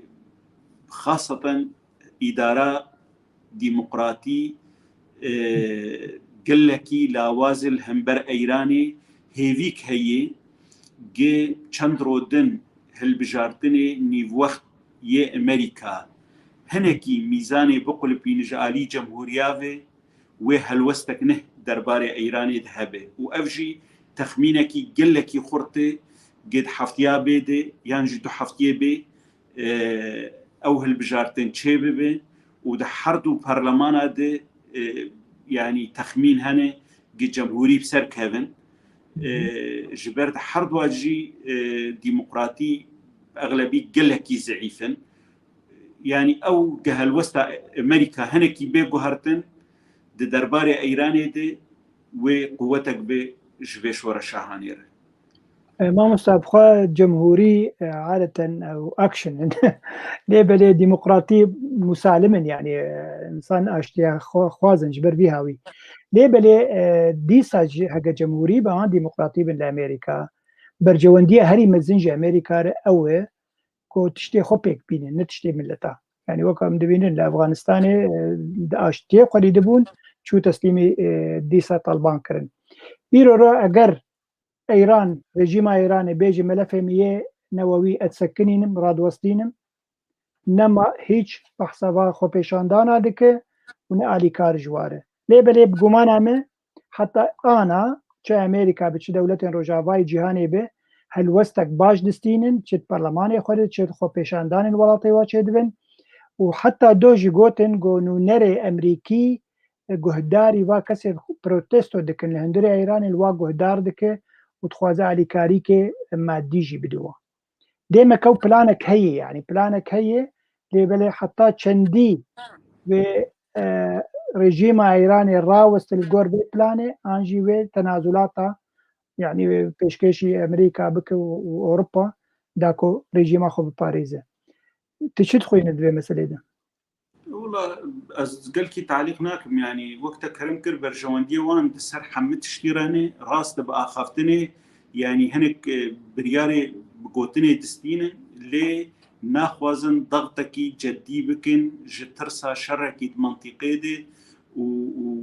خاصة إدارة ديمقراطي قلكي لاوازل همبر إيراني هيفيك هي جي چندرودن هالبجارتني نيف وقت يه أمريكا هنكي ميزاني بقل بينجالي جمهورياوي وهالوستك نه درباري إيراني ذهبه وأفجي تخمينكي قلكي خورتي قد حفتيا بيدي يانجي دو حفتيه بي او هالبجارتين تشيبي بي وده حردو برلمانا دي يعني تخمين هنه قد جمهوري بسر كيفن جبرت حردو اجي ديمقراطي اغلبي قلكي زعيفن يعني او قهل وسط امريكا هنكي بيقو هرتن دي درباري ايراني دي وقوتك بي جبيش ورا شاهانير ما مستبخوا جمهوري عادة أو أكشن ليبلي ديمقراطي مسالما يعني إنسان أشتيا خوازن جبر بيهاوي ليبلي ديسا هكا جمهوري بها ديمقراطي بين أمريكا برجواندية هري مزنج أمريكا أوه كو تشتي خوبيك بينين نتشتي ملتا يعني وكم دبينين لأفغانستان أشتيا قولي دبون شو تسليمي ديسا طالبان كرن إيرو أجر إيران رژیم ایران بیج ملف میه نووی اتسکنینم رادوستینم نما هیچ بحثا خو پیشاندانا دکه و نه علی کار جواره لیبلی بگمانمه حتی آنا چه امریکا به چه دولت روجاوای جهانی به هل وستک باش دستینن چه پارلمان خود چه خو پیشاندان ولاتی و چه دبن وحتى دوجي جوتن جونو نري أمريكي جهداري وا كسر بروتستو دكن الهندري إيران الوا جهدار دك وتخوازا على كاريكي مادي جي بدوا ديما كو بلانك هي يعني بلانك هي لبلي حتى تشندي و رجيم إيراني راوست الجور بي بلاني أنجي و تنازلاتا يعني بيشكشي أمريكا بك وأوروبا داكو رجيم خو بباريزه تشد خوينا دوي مسألة ده والله از قال كي تعليق ناكم يعني وقتها كرم كر برجواندي وان دسر حمد تشتيراني راس دبقى خافتني يعني هنك برياري بقوتني دستينه لي ناخوازن ضغطكي جدي بكن جترسا شركي منطقي دي و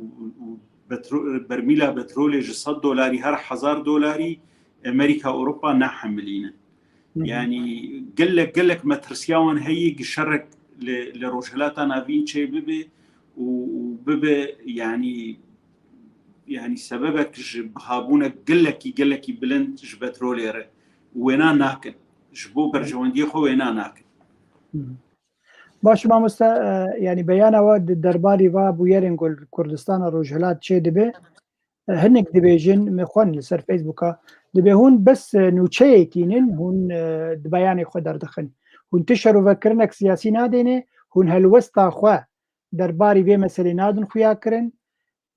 برميلا بترولي $100 هر $1000 امريكا اوروبا نحملينه يعني قال لك ما ترسياون هي شرك لروجلاتا نافين شيء ببي وببي يعني سببك بهابونا قال لك بلند بتروليره وينا ناكن جبو برجواندي خو وينا ناكن باش ما يعني بيانا واد درباري وابو يرنقل كردستان روجلات شيء دبي هنك دبيجن مخوان لسر فيسبوكا دبي هون بس نوتشيتينن هون دبياني خدر دخن هون تشروا فكرنك سياسي نادينه هون هالوسطا خوا درباري في مسألة نادن خويا كرن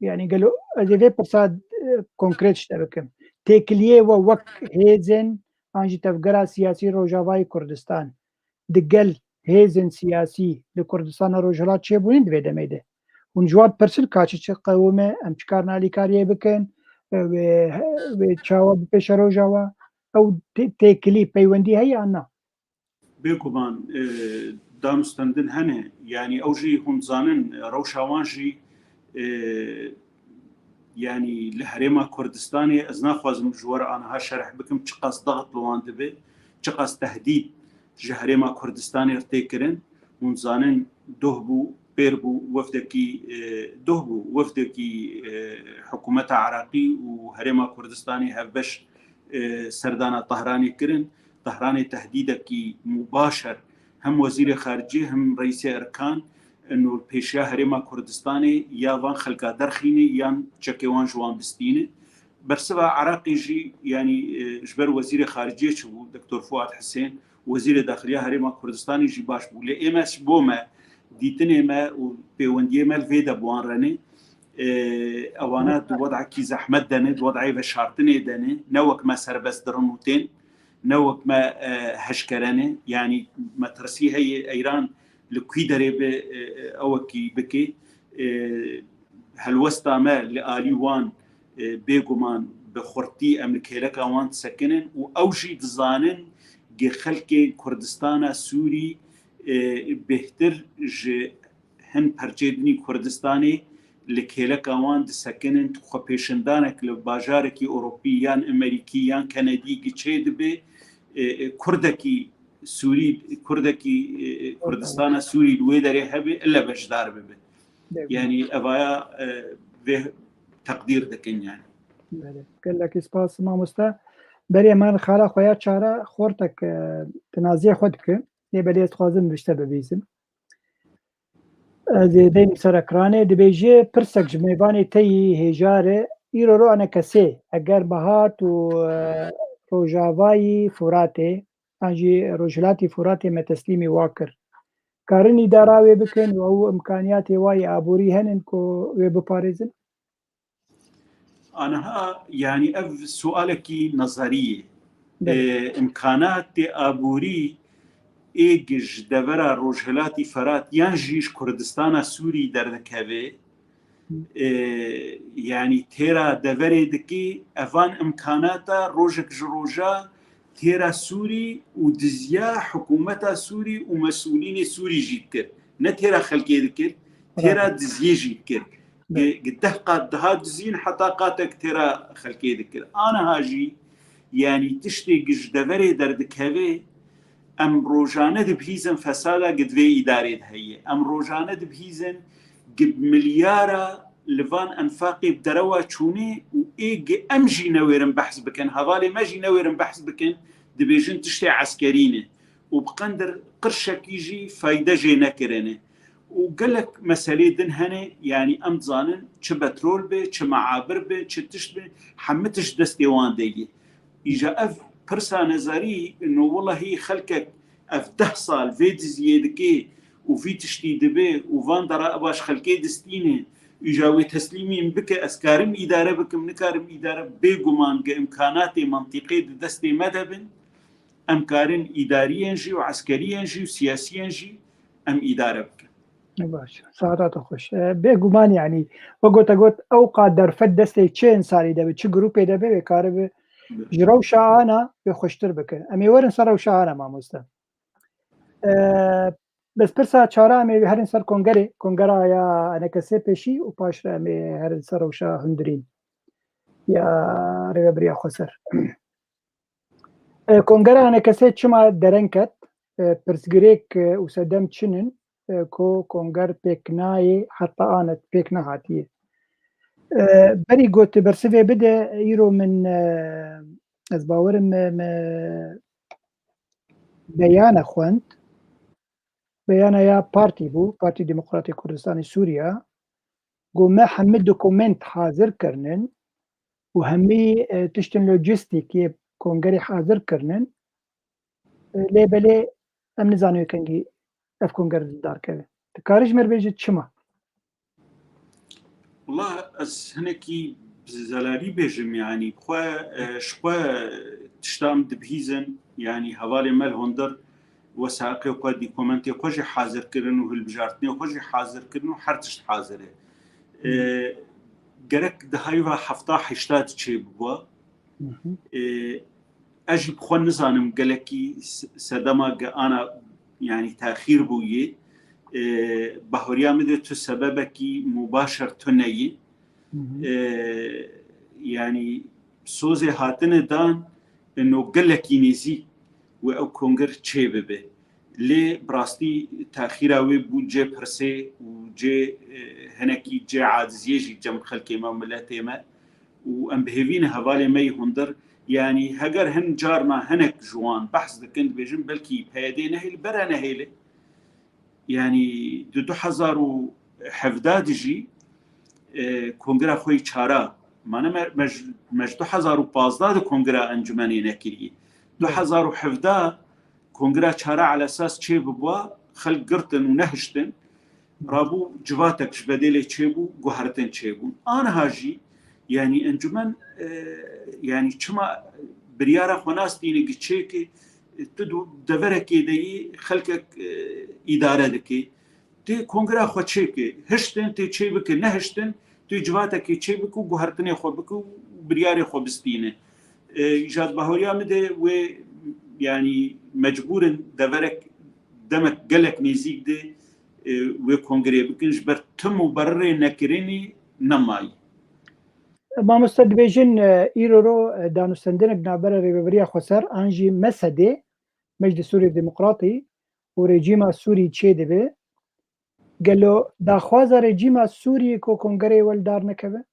يعني قالوا أجي في برصاد كونكريت شتبكم تكليه ووك هيزن أنجي تفقرا سياسي روجافاي كردستان دقل هيزن سياسي لكردستان روجلات شيبونين دبي دميده ونجواب برسل كاتش قومه ام چکارنا لیکاریه بکن و چاوا بپیش روجاوا او تکلی پیوندی هی آنا بيكوبان دامستندن هنه يعني اوجي هم زانن روشاوانجي يعني لهريما كردستاني ازنا خوازم جوار انا ها شرح بكم تشقاس ضغط لوان دبي تشقاس تهديد جهريما كردستاني ارتكرن هم زانن دهبو بيربو وفدكي حكومة عراقي وهريما كردستاني هفبش سردانا طهراني كرن طهراني تهديدكي مباشر هم وزير خارجية هم رئيس أركان انه البيشيا هريما كردستاني يا خلقا درخيني يان تشكيوان جوان بستيني برسبا عراقي جي يعني جبر وزير خارجية شو دكتور فؤاد حسين وزير داخلية هريما كردستاني جي باش بولي إماس بوما ديتني ما وبيوندي ما الفيدا بوان راني اوانات وضع كي زحمت دني وضعي بشارتني دني نوك ما سربس درنوتين نوك ما هشكراني يعني ما ترسي هي ايران لكويدري اوكي بكي هالوسطا ما لآليوان بيغومان بخورتي امريكا لك وان سكنن واوجي دزانن جي خلقي كردستان سوري بهتر ج هن پرچیدنی کردستانی لکهلک آوان دسکنن تو خپیشندانک لباجارکی اوروپیان امریکیان کندی چه دبه کردکی سوری کردکی کردستان سوری دوی داره هبه الا بجدار ببه يعني أبايا به تقدير دكين يعني. قال لك إسباس ما مستا بري من خالا خويا چارا خورتك تنازيه خودك يبلي خوازم بشتبه بيزم دين سركرانه دبيجي برسك جميباني تي هجاره إيرو رو أنا كسي أجر بهات و روجافاي فراتي أنجي روجلاتي فراتي ما تسليمي واكر كارني داراوي بكن وهو إمكانياتي واي أبوري هننكو وبباريزن أنا يعني أف سؤالك نظرية إمكانات أبوري إيجش دبرة روجلاتي فرات ينجيش كردستان سوري دردكبه يعني تيرا دبرة دكي أفان إمكاناتا روجك جروجا تيرا سوري ودزيا حكومتا سوري ومسؤولين سوري جيتكر نتيرا خلقي ذكر تيرا دزيا جيتكر قده قاد هاد زين حتى قاتك ترى خلقي ذكر أنا هاجي يعني تشتيقش دبري دردكهوي أم روجانة بهيزن فسادة قد في إدارة هي أم روجانة بهيزن قد مليارة لفان أنفاقي بدروا تشوني وإيج أمجي نويرن بحث بكن هذالي ماجي نويرن بحث بكن دبيجن تشتي عسكرينه وبقندر قرشەکیژی فایدە ژێ نەکردێنێ و گەلک مەسەلەی دن هەنێ یعنی ئەم زانن چ بەترۆل بێ چ مەعابر بێ چ تشت بێ هەمە تشت دەستێوان دەیگی ئیژە ئەف پرسا نەزاری نۆوەڵە هی خەلکێک ئەف 10 ساڵ vê diziyê dikê û vî tiştî dibe û van dera baş xelkê distîne îja wê teslîmîn bike ez karim îdare bikim nikarim îdare bêguman ge imkanatê mantiqê di destê me de bin em karin îdariyên jî û eskeriyên jî û siyasiyên jî em îdare bikin. باش ساعات خوش بێگومان یعنی وەگوتە گوت ئەو قا دەرفەت دەستێک چه ئینسانی دەبێت چ گروپێ دەبێت کارە بێ ji rew şahana pê xweştir bikin em ê werin ser rew şahana mamoste bes pirsa çara em ê herin ser kongera ya enekesê pêşî û paş re em ê herin ser rewşa hundirîn ya rêveberiya Xweser kongera enekesê çima dereng ket pirsgirêk û sedem çinin ku konger pêk nayê heta anet pêk nehatiye berî got bersivê bide îro min ez bawerim me beyana xwend beyana ya partî bû Partî Demokratîk Kurdistanê Sûriya got me hemî dokûment hazir kirinin û hemî tiştên lojîstîkê kongerê hazir kirinin lê belê em nizanin kengî ev konger darkeve dikarî ji me re bêjî çima والله ez hinekî zelalî bêjim yanî xwe tiştam dibihîzin yanî hevalê me li hundir wesaqê xwe dîkomentê xwe jî hazirkirin û hilbijartinê xwe jî hazirkirin û her tişt hazir e gerek di hayva 70-80 çê bibû ez jî xwe nizanim gelekî sedema ana yanî taxîr bûyê bahoriya me de tu sebebekî mübaşer tu neyî yanî sozê hatine dan no gelekî nêzî û ew konger çê bibe lê birastî taxîra wê bû cê pirsê û cê hinekî cê aciziyê jî cem xelkê me miletê me û em bihêvîne hevalê me yê hundir yanî heger hin carna hinek ji wan behs dikin dibêjin belkî peyedê nehêle bere nehêle yani di 2017 jî kongera xwe çara mane me 2015 di kongera encûmenê nekiriye 2017 kongera çara ala esas çê bibû xelk girtin û nehiştin rabû civatek ji bedêlê çêbû guhertin çêbûn aniha jî yani encûmen yani çima biryara xwe nastîne gi çêkê tu deverekê de yî xelkek îdare dike tê kongera xwe çêke hiştin tê çê bike nehiştin tu civatekê çê bike û guhertinê xwe bike û biryarê xwe bistîne îjad bahoriya me de wê yani mecbûrin deverek demek gelek nêzik de wê kongerê bikin ji ber tim û berrê nekirinî nemayî mamoste dibêjin îro ro danûstendinek navbera Rêveberiya Xweser an jî Mesedê Meclî Sûriya Demokratî û rejîma Sûrî çê dibe gelo daxwaza rejîma Sûriyê ku kongerê weldar nekeve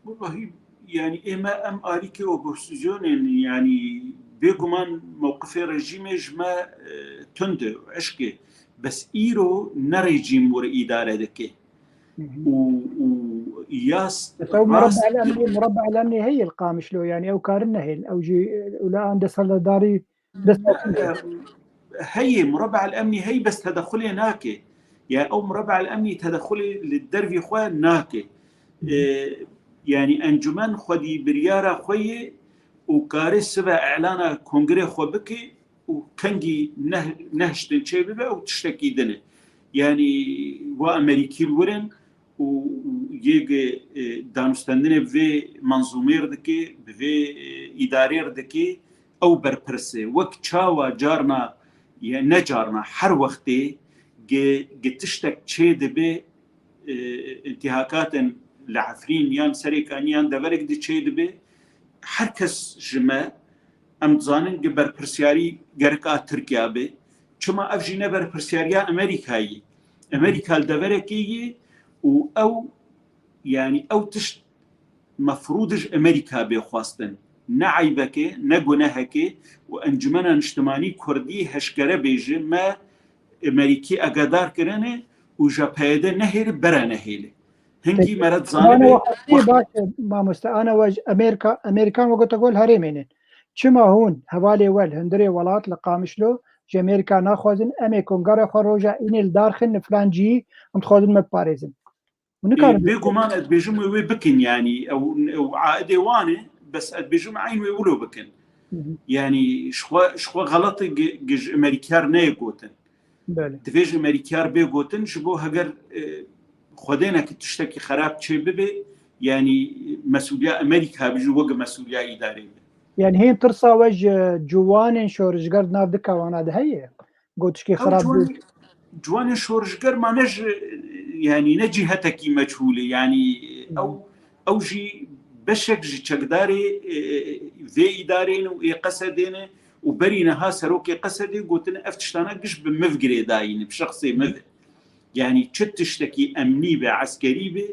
Vallahi yani ême em alîkê opozisyonên yani bêguman mewqifê rejîmê ji me tund e eşkê bes îro ne rejîm were îdare dike وياس مربع الامني هي القامش له يعني او كارنه او جي ولا عند سرداري هي مربع الامني هي بس تدخلي ناكي يعني او مربع الامني تدخلي للدرفي اخوان ناكي يعني انجمان خدي برياره خوي وكاري سبا اعلان كونغري خو بكي وكنجي نهشتن شيبه او تشتكي دنه يعني وامريكي الورن ويجي دانستندنه في منظومير دكي في ادارير دكي او برپرسه وقت چاوا جارنا يعني نجارنا هر وقتي تشتك چه دبي انتهاكات لعفرين يان سريكان يان دبرك دي چه دبي herkes jime em zanin ki berpirsiyarî gereka Tirkiya be çima ev jî ne berpirsiyariya Amerîkayê Amerîka li deverekê yê û ew yani ew tişt mefrûd ji Amerîka bê xwastin نعيبك نجنهك وأنجمنا نجتماني كردي هشكرة بيجي ما أمريكي أقدار كرنه وجابهيدا نهير برا نهيله هنجي مرد أنا زانبه باش ما أنا وج أمريكان وقت أقول هريمين شما هون هوالي هندري ولات لقامشلو جي أمريكا ناخذن أمي كونغرا خروجا إني الدارخن فلان جي متخذن مباريزن بيجومان أتبيجم وي بكن يعني أو عائدة وانه بس أتبيجم عين ويقولوا بكن يعني شخوا غلط جج أمريكار نيجوتن تفيج أمريكار بيجوتن شبو هجر خدينا كتشتكي خراب شيء ببي يعني مسؤولية أمريكا بيجو وجه مسؤولية إدارية يعني هي ترصى وجه جوان شورج قرد ناف دكا وانا ده هي قلتش كي خراب جوان شورج قرد ما نج يعني نجي هتكي مجهولة يعني أو جي بشك جي تقداري ذي إدارين وقصدين وبرينها سروكي قصدي قلتنا أفتشتانا قش بمفقري داين بشخصي مذ يعني تشتكي أمني بعسكري به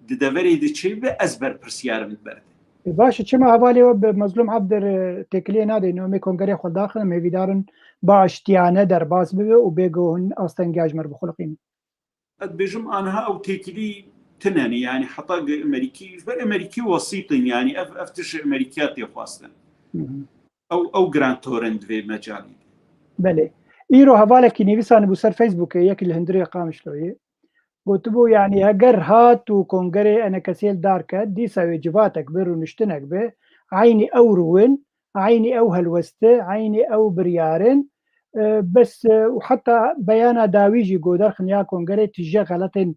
ددفري دتشي به أزبر برسيار من برد باش چما حوالی بمظلوم عبد تکلیه ناده انه می کنگری خود داخل می ویدارن با اشتیانه در باز ببه و بيجوهن اصلا مر بخلقين بيجم انها او تكلي تناني يعني حطاق امريكي وسيط يعني افتش امريكيات يخواستن او جراند تورنت في مجالي بله ايرو حواله كي نيفسان بو سر فيسبوك يك الهندري قامش لوي قلتبو يعني اگر هات و کنگری انا كسيل داركا دي سوي جباتك برو نشتنك به عيني او روين عيني او هلوسته عيني او بريارن بس وحتى بيانا داويجي قودر خنيا كونغري تجي غلطين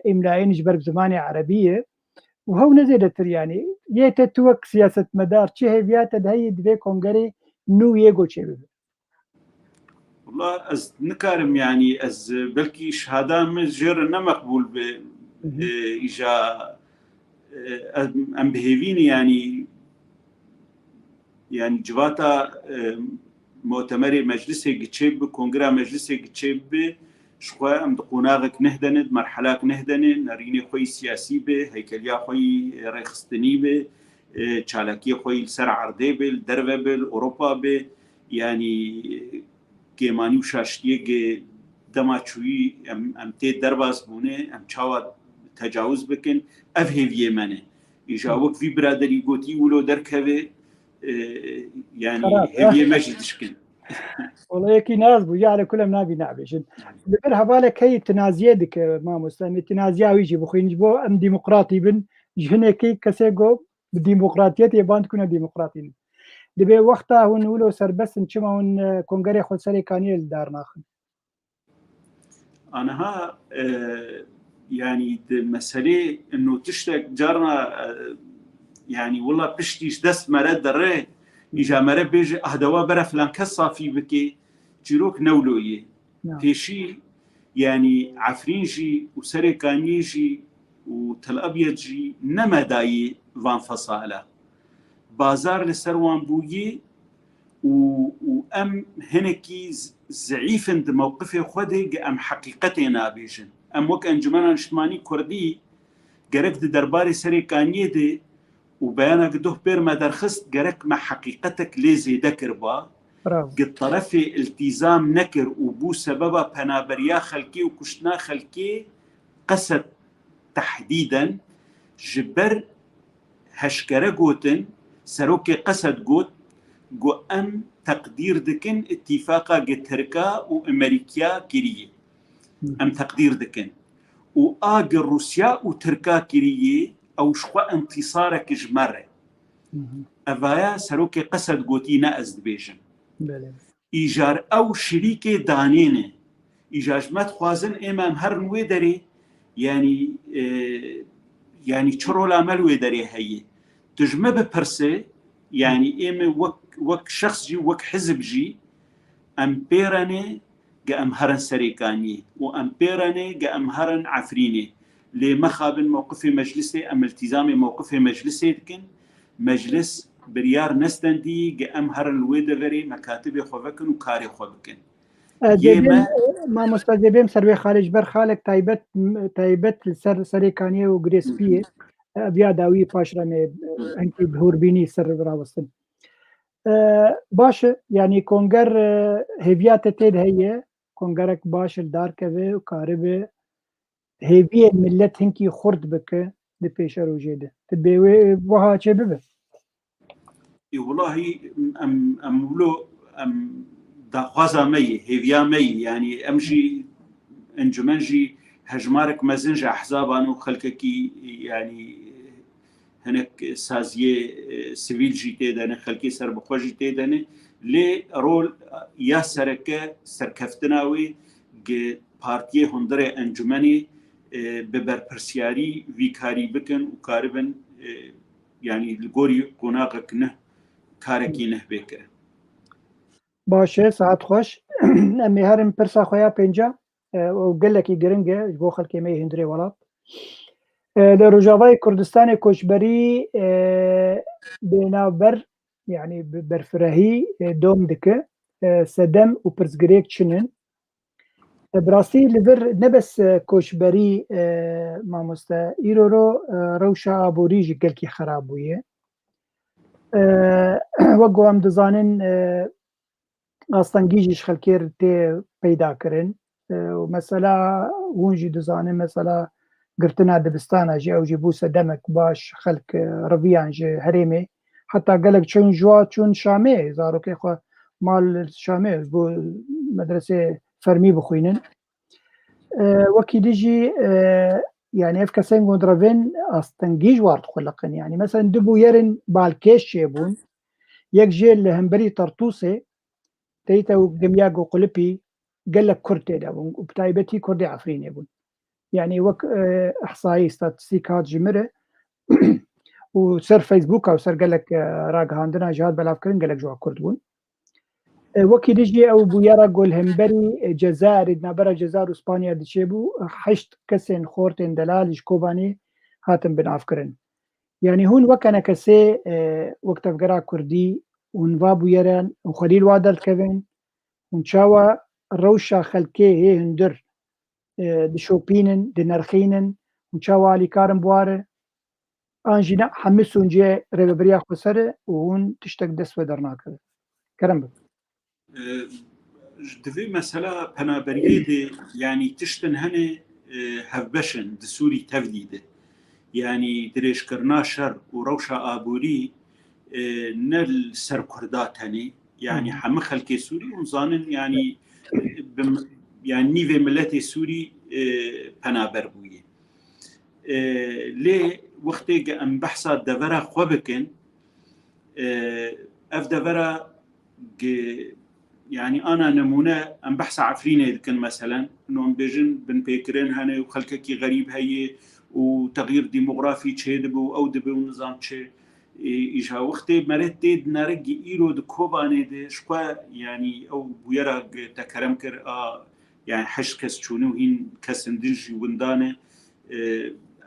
املائين جبر بزماني عربيه وهو نزيدت يعني يتتوك سياسه مدار تشي بيات دهي دبي كونغري نو يجو تشي والله از نكارم يعني از بلكي شهاده مجر مقبول ب اجا ام بهيفيني يعني جواتا مؤتمر مجلس جتشيب كونغرا مجلس جتشيب شخوا ام دقوناغك نهدند مرحلات نهدن نريني خوي سياسي به هيكليا خوي ريخستني به تشالاكي خوي سر عرضي به دربه به اوروبا به يعني كيماني وشاشتيه دماچوي ام تي درباس بونه ام چاوا تجاوز بكن افهي يمنه يجاوك في برادري غوتي ولو دركبه يعني هي مجلس كن والله يكي ناس بوجعل كلهم نابي نعبش لبرها بالك هي تنازيه دك ما مسلم تنازيه ويجي بخوين جبو ام ديمقراطي بن جهنكي كسيغو بالديمقراطيه يبان تكون ديمقراطيين دبي وقتها هو نقولوا سر بس نشما هون كونغري خود سري كاني الدار ناخن انا ها يعني مسألة انه تشتك جارنا يعني والله بشتيش دست مرد دره إجا مرد بيجي أهدوا برا فلان كصافي بكي جيروك نولوية تيشي يعني عفرينجي وسريكانيجي وتل أبيضجي نما داي فان فصالة بازار لسروان بويي وأم هنكي زعيفن موقفي خودي أم حقيقتنا بيجن أم وك أنجمنا اجتماعي كردي قرق درباري سريكانية دي وبيانك دوه بير ما درخست جرك مع حقيقتك ليزي دكر با قد طرفي التزام نكر وبو سببا بنابريا خلكي وكشنا خلكي قصد تحديدا جبر هشكرة قوتن سروكي قصد قوت قو أم تقدير دكن اتفاقا قد تركا وامريكيا كيريه أم تقدير دكن وآق روسيا وتركا كيريه أو شخوا انتصارك جمرة أفايا سروكي قصد قوتي نأزد بيجن إيجار أو شريكي دانينه إيجاجمات خوازن إمام هرنوي داري يعني چرو العمل ويداري هي تجمع ببرسي يعني إما وك شخص جي وك حزب جي أمبيراني جا أمهرن سريكاني وأمبيراني جا أمهرن عفريني لمخابن موقف مجلسي أم التزام موقف مجلسي دكن مجلس بريار نستندي جا أمهر الويدفري مكاتب خوفكن وكاري خوفكن ما مستجيبين سروي خارج بر خالك تايبت سريكانية وغريسبية ابیا داوی پاش رمه انکی بهوربینی سر براوستن باشه يعني كونجر هيفيات تيد هي كونجرك باش الدار كذا وكاربه هيفي الملت هنكي خرد بك لبيش روجيده تبي وها شبه والله ام ولو ام داخوازا مي هيفيا مي يعني امشي انجمنجي هجمارك مزنج احزابان وخلككي يعني هناك سازيه سيفيل جي تيدن خلكي سر بخوجي تيدن لي رول يا سركه سركفتناوي بارتي هندره انجمني ببرپرسیاری ویکاری بکن و کاربن يعني الجوري قناقك نه كاركي نه بكره باشه ساعت خوش امي هرم پرسا خويا پنجا وقال لك جرنجه بو خلكي مي هندري ولات لروجاوي كردستان كوشبري بنابر يعني برفرهي دوم دكه سدم وبرزغريك شنن براسي لبر نبس كوشبري ماموستا ايرورو روشا ابوريجي قالكي خرابويه وقو ام دزانن ئاستەنگیژیش خەلکێر تێ پەیداکردن و مەسەلا ونجی دزانێ مەسەلا گرتنا دبستانە ژێ ئەو ژێ بوو سەدەمێک باش خەلک ڕڤیان ژێ هەرێمێ حتا گەلک چون جوا چون شامێ زارۆکەی خۆ مال شامێ بۆ مەدرسێ فەرمی بخوێنن وەکی دیژی يعني اف كسين غوندرافين استنجيج وارد خلقن يعني مثلا دبو يرن بالكيش شيبون يك جيل لهمبري طرطوسي تيتا وجمياغو قلبي قال لك كرتي دابون وبتايبتي كردي عفرين يبون يعني وك احصائي ستاتستيكات جمره وسر فيسبوك او سر قال لك راق عندنا جهاد بلاف كرين قال لك جوا كرد بون وكي ديجي او بويرا قول همبري جزائر نابرا جزائر واسبانيا ديشيبو حشت كسن خورتين دلال كوباني هاتم بن عفكرن يعني هون وكنا كسي وقت فقرا كردي ونفابو يران وخليل وادر كevin ونشاوا روشا خلكي هي هندر دشوبينن دنرخينن ونشاوا علي كارم بواره انجينا حمسون جي ربريا خسره وهون تشتك دس ودرنا كرم بك دفي مسألة بنابرية يعني تشتن هني هفبشن دسوري تفديده يعني دريش كرنا شر وروشا آبوري نل سر كردات هني يعني حم خلكي سوري ونظانن يعني يعني نيفي ملتي سوري بنابر بويه ليه وقتي ام بحثا دفرا خوبكن اف دفرا يعني انا نمونه ام بحث عفرينه كان مثلا انه بيجن بن بيكرين هني وخلككي غريب هي وتغيير ديموغرافي تشيدبو او دبو نظام تشي إيشا وقتي مرت تيد نرجع إيرو دكوبانه ده شقا يعني أو بيرا تكرم كر يعني حش كس شونو هين كسندج وندانه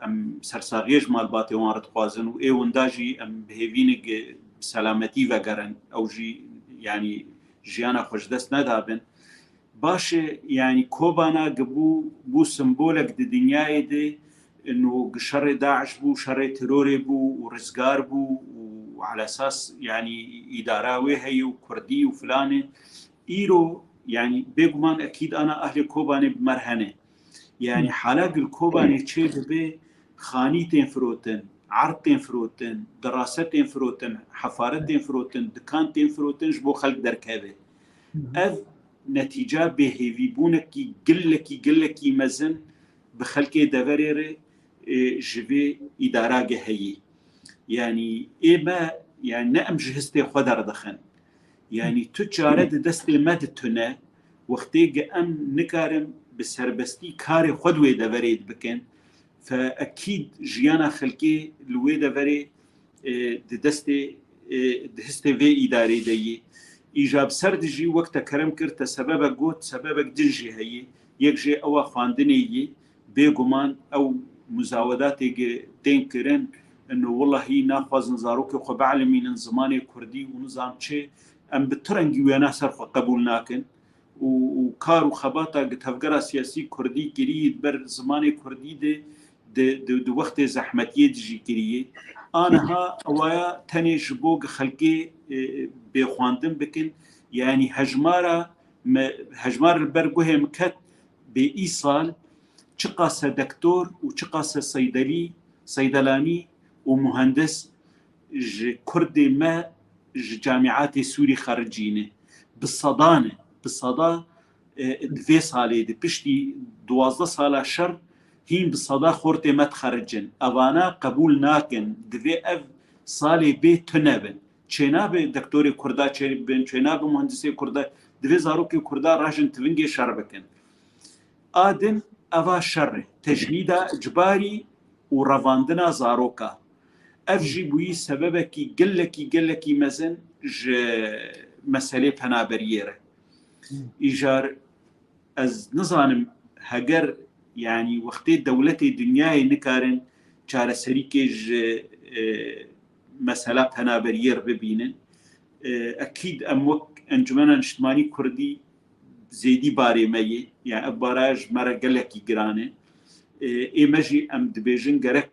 أم سرساغيش مال باتي وارد خوازن وإيه ونداجي أم بهيفينك سلامتي وقرن أو جي يعني جيانا خوش دست ندابن باشه يعني كوبانا قبو بو سمبولك دي دنياي دي انه شر داعش بو شر تروري بو ورزقار بو وعلى اساس يعني اداراوي هي وكردي وفلانه ايرو يعني بيغمان اكيد انا اهل كوباني بمرهنه يعني حلاق الكوباني تشيد به خانيتين فروتن عرضين فروتن دراستين فروتن حفارتين فروتن دكانتين فروتن جبو خلق دركبه اذ نتيجه بهيفي بونكي قلكي مزن بخلكي دفريري جبي إدارة هي يعني إما يعني نأم جهستي خدر دخن يعني تجارة دستي مادتنا وقتي أم نكارم بسربستي كاري خدوي دفريد بكن فأكيد جيانا خلكي لوي دفري دستي دهستي في إدارة دي إيجاب سردجي وقت كرم كرت سببك قوت سببك دنجي هي يكجي أو خواندني بيغمان أو مزاوداتي تنكرن انه والله هي ناخذ نزاروك خو بعلمين زماني كردي ونظام شيء ام بترنجي ويانا صرف قبولناكن وكار وخباطه تفكر سياسي كردي جريد بر زماني كردي دي دو وقت زحمتیه دجی کریه آنها اوایا تنیش بوگ خلقی بخواندن بکن یعنی هجمار البرگوه مکت به ای سال چه قاسه دکتور و چه قاسه صیدلانی و مهندس کرد ما جامعات سوری خارجینه بصدا دوی ساله ده پشتی 12 ساله شر هین بصدا خورت مت خرجن اوانا قبول ناکن دوی اف ساله بی تنبن چناب دکتور کردا چناب مهندس کردا دوی زاروکی کردا راجن تونگی شر بکن آدن اوا شر تجنیدا اجباری و رواندنا زاروکا اف جی بوی سببکی گلکی مزن مسئله پنابریره ایجار از نظانم هگر يعني وقتی دولتی دنیای نکارن چاره سری که مسئله پنابریر ببینن اكيد اموك انجمن اجتماعی کردی زیدی باره میه يعني اباراج مرا گلکی گرانه ایمجی ام دبیجن گرک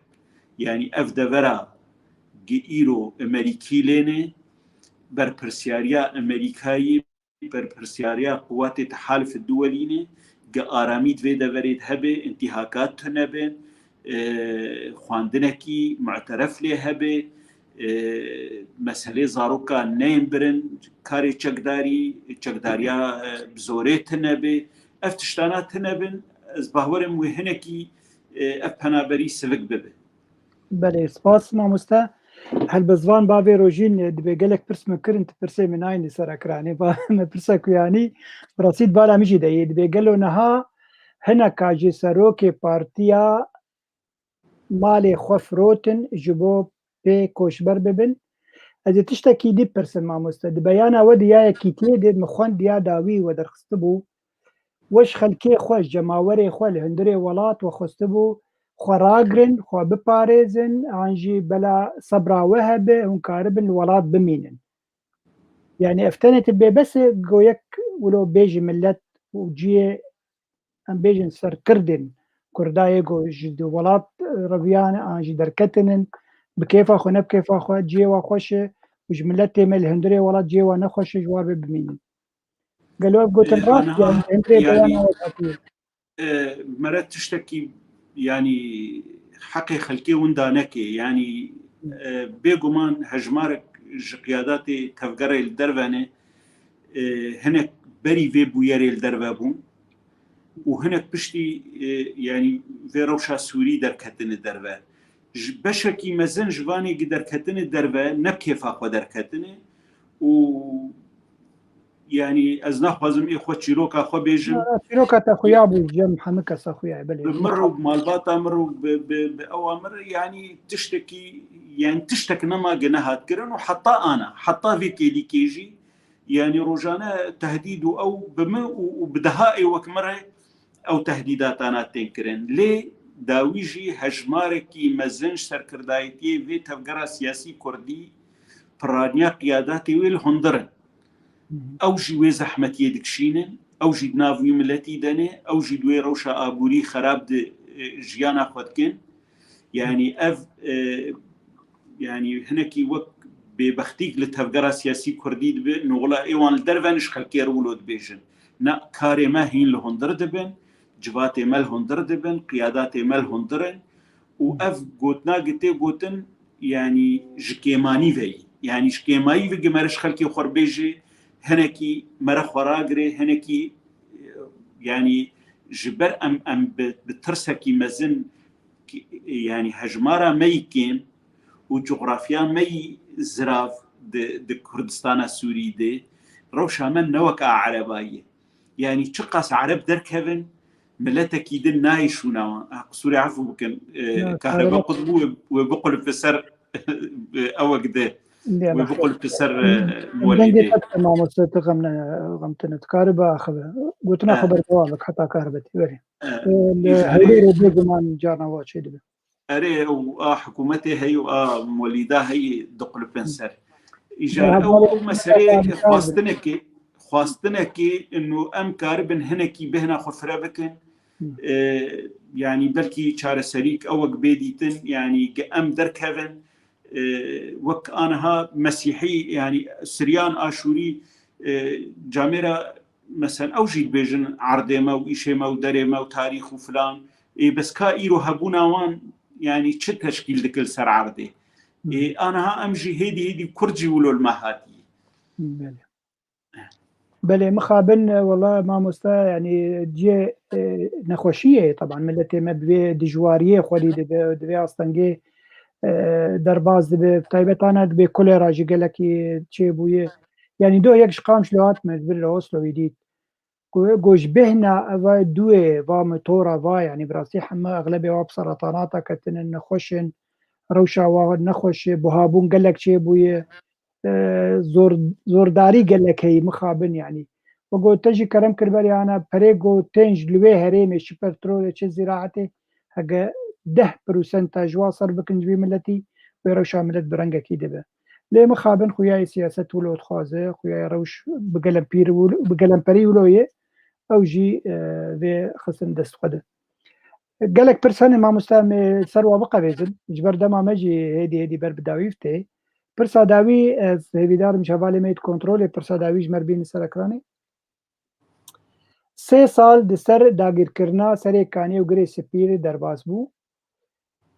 يعني اف دورا گیرو امریکی لینه بر پرسیاریا امریکایی بر پرسیاریا قوات تحالف الدولینه آرامی دوی دورید هبه انتهاکات تنبه خواندنکی معترف لی هبه مسئله زاروکا نیم برن کاری چکداریا بزوره تنبه افتشتانات تنبن از باورم وهنکی اپنابری سوک ببه بله سپاس ماموستا هل بزوان باوی روژین دبی گلک پرس مکرن تپرسه من آینی سرکرانی با مپرسه کیانی رسید بالا میجی ده دبی گلو نها هنا کاجی سروک پارتیا مال خفروتن جبو به کوشبر ببن از تشتکی دی پرسن ماموستا دبیانا ودی یا کیتی دید مخوان دیا داوی و درخستبو وش خلکی خوش جماوری خوال هندری ولات و خستبو خراغرن خو بپاريزن عنجي بلا صبرا وهبه هم كاربن الولاد بمينن يعني افتنت بس قويك ولو بيجي ملت وجي ام بيجن سر كردن كرداي جو جدو ولاد ربيان عنجي دركتنن بكيف اخو نب كيف اخو جي واخوش وجملت مل هندري ولاد جي ونخوش جوار بمينن قالوا قلت راس يعني هندري بيانا مرات تشتكي يعني حقي خلقي وندانكي يعني بيقومان هجمارك قياداتي تفقري الدربانة هناك بري في بويري الدربابون وهناك بشتي يعني في روشا سوري دركتن الدربا بشكي مزن جواني دركتن الدربا نبكي فاقوى دركتن و يعني از نخوازم ای خود چیروکا خو بیجم چیروکا تا خویا بو جم حمکا سا خویا بله مرو مالباتا مرو بأوامر يعني تشتك نما جناهات كرن وحطا في كيلي كيجي يعني روجانا تهديد او وبدهائي وكمره او تهديدات انا تنكرن لي داويجي هجماركي مزنج سركردايتي في تفقرا سياسي كردي برانيا قياداتي والهندرن او جي زحمت يدكشينن او جي نافي ملتي دنه او جي دوي روشا ابوري خراب د جيانا خدكن يعني اف يعني هناكي وك ببختيك لتفقرا سياسي كردي نغلا ايوان الدرفنش خلكير ولود بيجن نا كاري ما هين لهندر دبن جواتي مال هندر دبن قياداتي مال هندرن واف قوتنا قوتن يعني جكيماني في يعني جكيماني في جمارش خلكي خربيجي هنكي مرخ وراغري هنكي يعني جبر ام بترسكي مزن يعني هجمارة ميكين وجغرافيا مي زراف د كردستان السوري دي روشا من نوكا عربية يعني تشقص عرب دركهن ملتك يدن نايشونا سوري عفو بكن كهرباء قطبو وبقل في سر او كده وبقول بسر مولدي ما مستوى غمتنا كهرباء خبر قلتنا خبر جوابك حتى كهربتي وري هيرو بيجمان جارنا واشي دبي اري حكومتي هي مولده هي دقل بنسر اجار او مسألة خواستنك انه ام كاربن هنكي بهنا خفره بكن ینی بەلکی چارەسەریک ئەوەک بێدیتن ینی ئەم دەرکەون وەک ئانەها مەسیحی ینی سریان ئاشووری جامێرە مەسەن ئەوژی بێژن عردێمە و ئیشێمە و دەرێمە و تاریخ و فلان بەسکا ئیرۆ هەبوو ناوان ینی چ تەشکیل دکرد سەر عردێ ئانەها ئەمژی هێدی کورجی ولۆل ماهاتی بەێ مخابن وڵا مامۆستا ینی جێ نەخۆشیە طبعا ملەتێمە بێ دژواریە خۆلی دەبێ ئاستەنگێ دەرباز دەبێ تایبەتانە دەبێ کولێ ڕاژی گەلکی چێ بووە ینی دۆ یەک قامش لەوات مەزبر لە ئۆسلۆوی دیت گۆش بهنا ئەوە دوێ وا تۆرە وا ینی براسی هەمە ئەغلبێ وا سەرەتاناتە کەتنن نەخۆشن ڕەوشاوا نەخۆشێ بوهابوون گەلک چێ بووە زۆرداری گەلەکەی مخابن ینی وەگۆ تەژی کەرم کردبەریانە پەرێگۆ تێنج لوێ هەرێمێکی پەرترۆلە چه زیراعەتێ هەگە 10% تا ژوا سەر بکنجوی ملەتی وێ ڕەوشا ملت برەنگەکی دەبێ لێ مخابن خویای سیاست ولۆت خوازە خویای ڕەوش بگەلەمپەری ولۆیە ئەوژی وێ خستن دەستخەدە گەلک پرسانێ مامۆستا سەروا بقەوێزن جبەر دەمامەجی هێدی بەر بداویفتێ پرساداوی هێویدارم شەڤالێ مەیت کۆنترۆلێ پرساداویش مەربینی سەرەکرانێ 3 سال دەسەر داگیرکردنا سەرێکانی و گرێ سپیری دەرباز بوو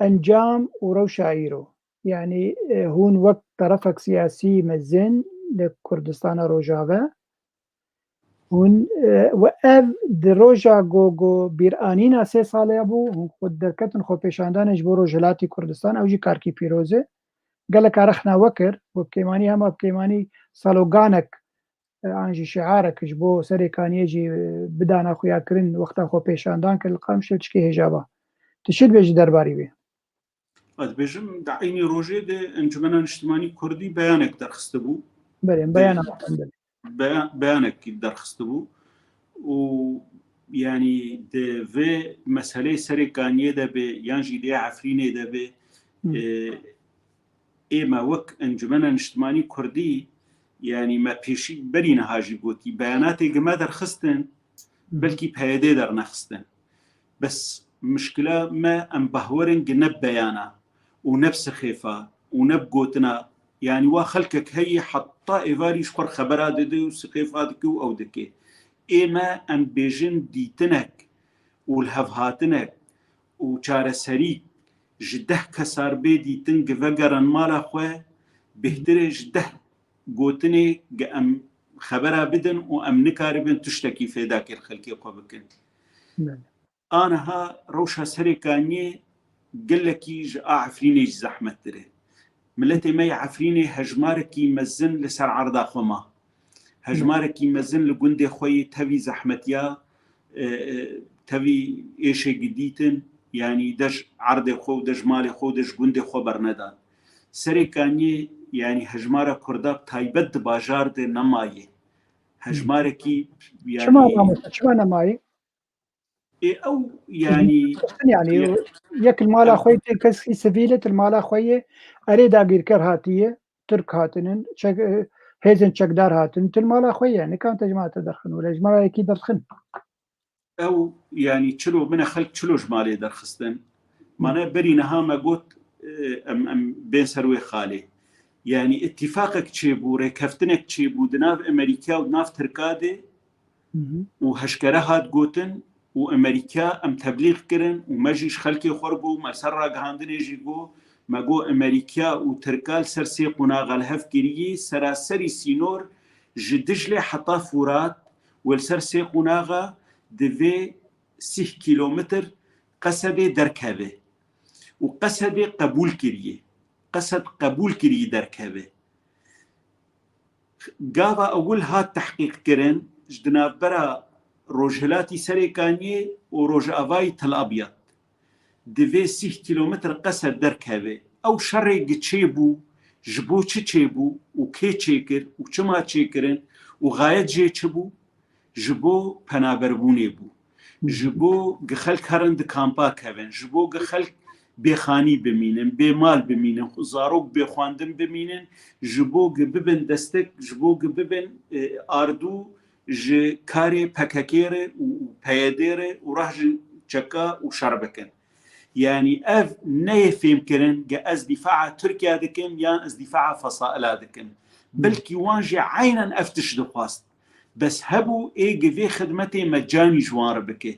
ئەنجام و ڕەوشا ئیرۆ یعنی هون وەک تەرەفەک سیاسی مەزن لە کوردستانە ڕۆژاوە هون و ئەv di ڕۆژا گۆگۆ بیرئانینا 3 ساڵەیە بوو خۆ دەرکەتن خۆ پێشاندانش بۆ ڕۆژهەلاتی کوردستان ئەوژی کارکی پیرۆزێ گەلە کارەخناوە کرد بۆ بکەیمانی هەمە بکەیمانی سەلۆگانێک ئانژی شعارەکەش بۆ سەرێکانیەژی بدانا خویاکردن وەختا خۆ پێشاندان کرد لەقام شێ چکێ هێژابە تشت بێژی دەرباری وێ بێژم داعینی ڕۆژێ دێ ئەنجومەنە نیشتیمانی کوردی بەیانێک دەرخستە بوو بەیانێکی دەرخستە بوو و ینی دەvێ مەسەلەی سەرێکانیە دەبێ یانژی دێ عەفرینێ دەبێ ئێمە وەک ئەنجومەنە نیشتیمانی کوردی ینی مە پێشی بەری نەهاژی گوتی بەیاناتێک گەمە دەرخستن بەلکی پەیەدێ دەرنەخستن بەس مشکلە مە ئەم بەهوەرن نەب بەیانە و نەب سخێفە و نەب گوتنە ینی وا خەلکێک هەیە حەتا ئێواریش خۆر خەبەرا دەدە و سخێفا دکە و ئەو دەکێ ئێمە ئەم بێژن دیتنەک و هەڤهاتنەک و چارەسەری ji 10 kesar bê dîtin givegeran mala xwe bêhtir e ji 10 gotinê em xebera bidin û em nikaribin tiştekî fêdakir xelkê xwe bikin. Aniha rewşa serêkaniyê gelekî ji a Efrînê ji zehmettir e. Miletê me yê Efrînê hejmarekî mezin li ser erda xwe ma. Hejmarekî mezin li gundê xwe yê tevî zehmetiya tevî êşekî dîtin yani deş erdê xwe û deş malê xwe û deş gundê xwe bernedan. Serêkaniyê yani hejmara Kurda taybet di bajar de nemayê. Hejmarekî çima nemayê? Ew yani yek mala xwe tê keskî sivîl e mala xwe yê erê dagîrker hatiye Türk hatinin hêzên çekdar hatin til mala xwe ye nikan tecma te derxin û hejmarayekî derxin. Ew yani çilo min xelk çilo ji malê derxistin mane berî niha me got em bên ser wê xalê yani ittifaqek çêbû rêkeftinek çêbû di nav Amerîka û nav Tirka de û heşkere hat gotin û Amerîka em teblîğ kirin û me jî ji xelkê xwe bû me ser ragihandinê jî got me got Amerîka û Tirka li ser sê qunaxa li hev kiriyê seraserî sînor ji Diclê heta Furat û li ser sê qunaxa divê 30 kilometr Qesedê derkeve û Qesedê qebûl kiriye. Qesed qebûl kirî derkeve. Gava ewil hat tehqîq kirin ji di navbera Rojhilatî Serêkaniyê û Rojavayê Tel Abyad. Divê 30 kilometr Qesed derkeve. Ew şerê çêbû ji bo çi çêbû û kê çêkir û çima çêkirin û gayet jê çibû ji bo penaberbûnê bû. Ji bo xelk herin di kampa kevin, ji bo xelk bêxanî bimînin, bêmal bimînin, zarok bêxwandin bimînin, ji bo bibin destek, ji bo bibin ardû ji karê PKK re û PYD re û reh ji چەکە و شەڕ بکەن یعنی ئەف نەیەفێم کردن گە ئەس دیفاع تورکیا دەکەم یان ئەس دیفاع فەسائلا دەکەم بەلکی وانژێ عینەن ئەف تشت دەخواست بەس هەبوو ئێگەvê خدمەتێ مەجانی ژوانڕە بکێ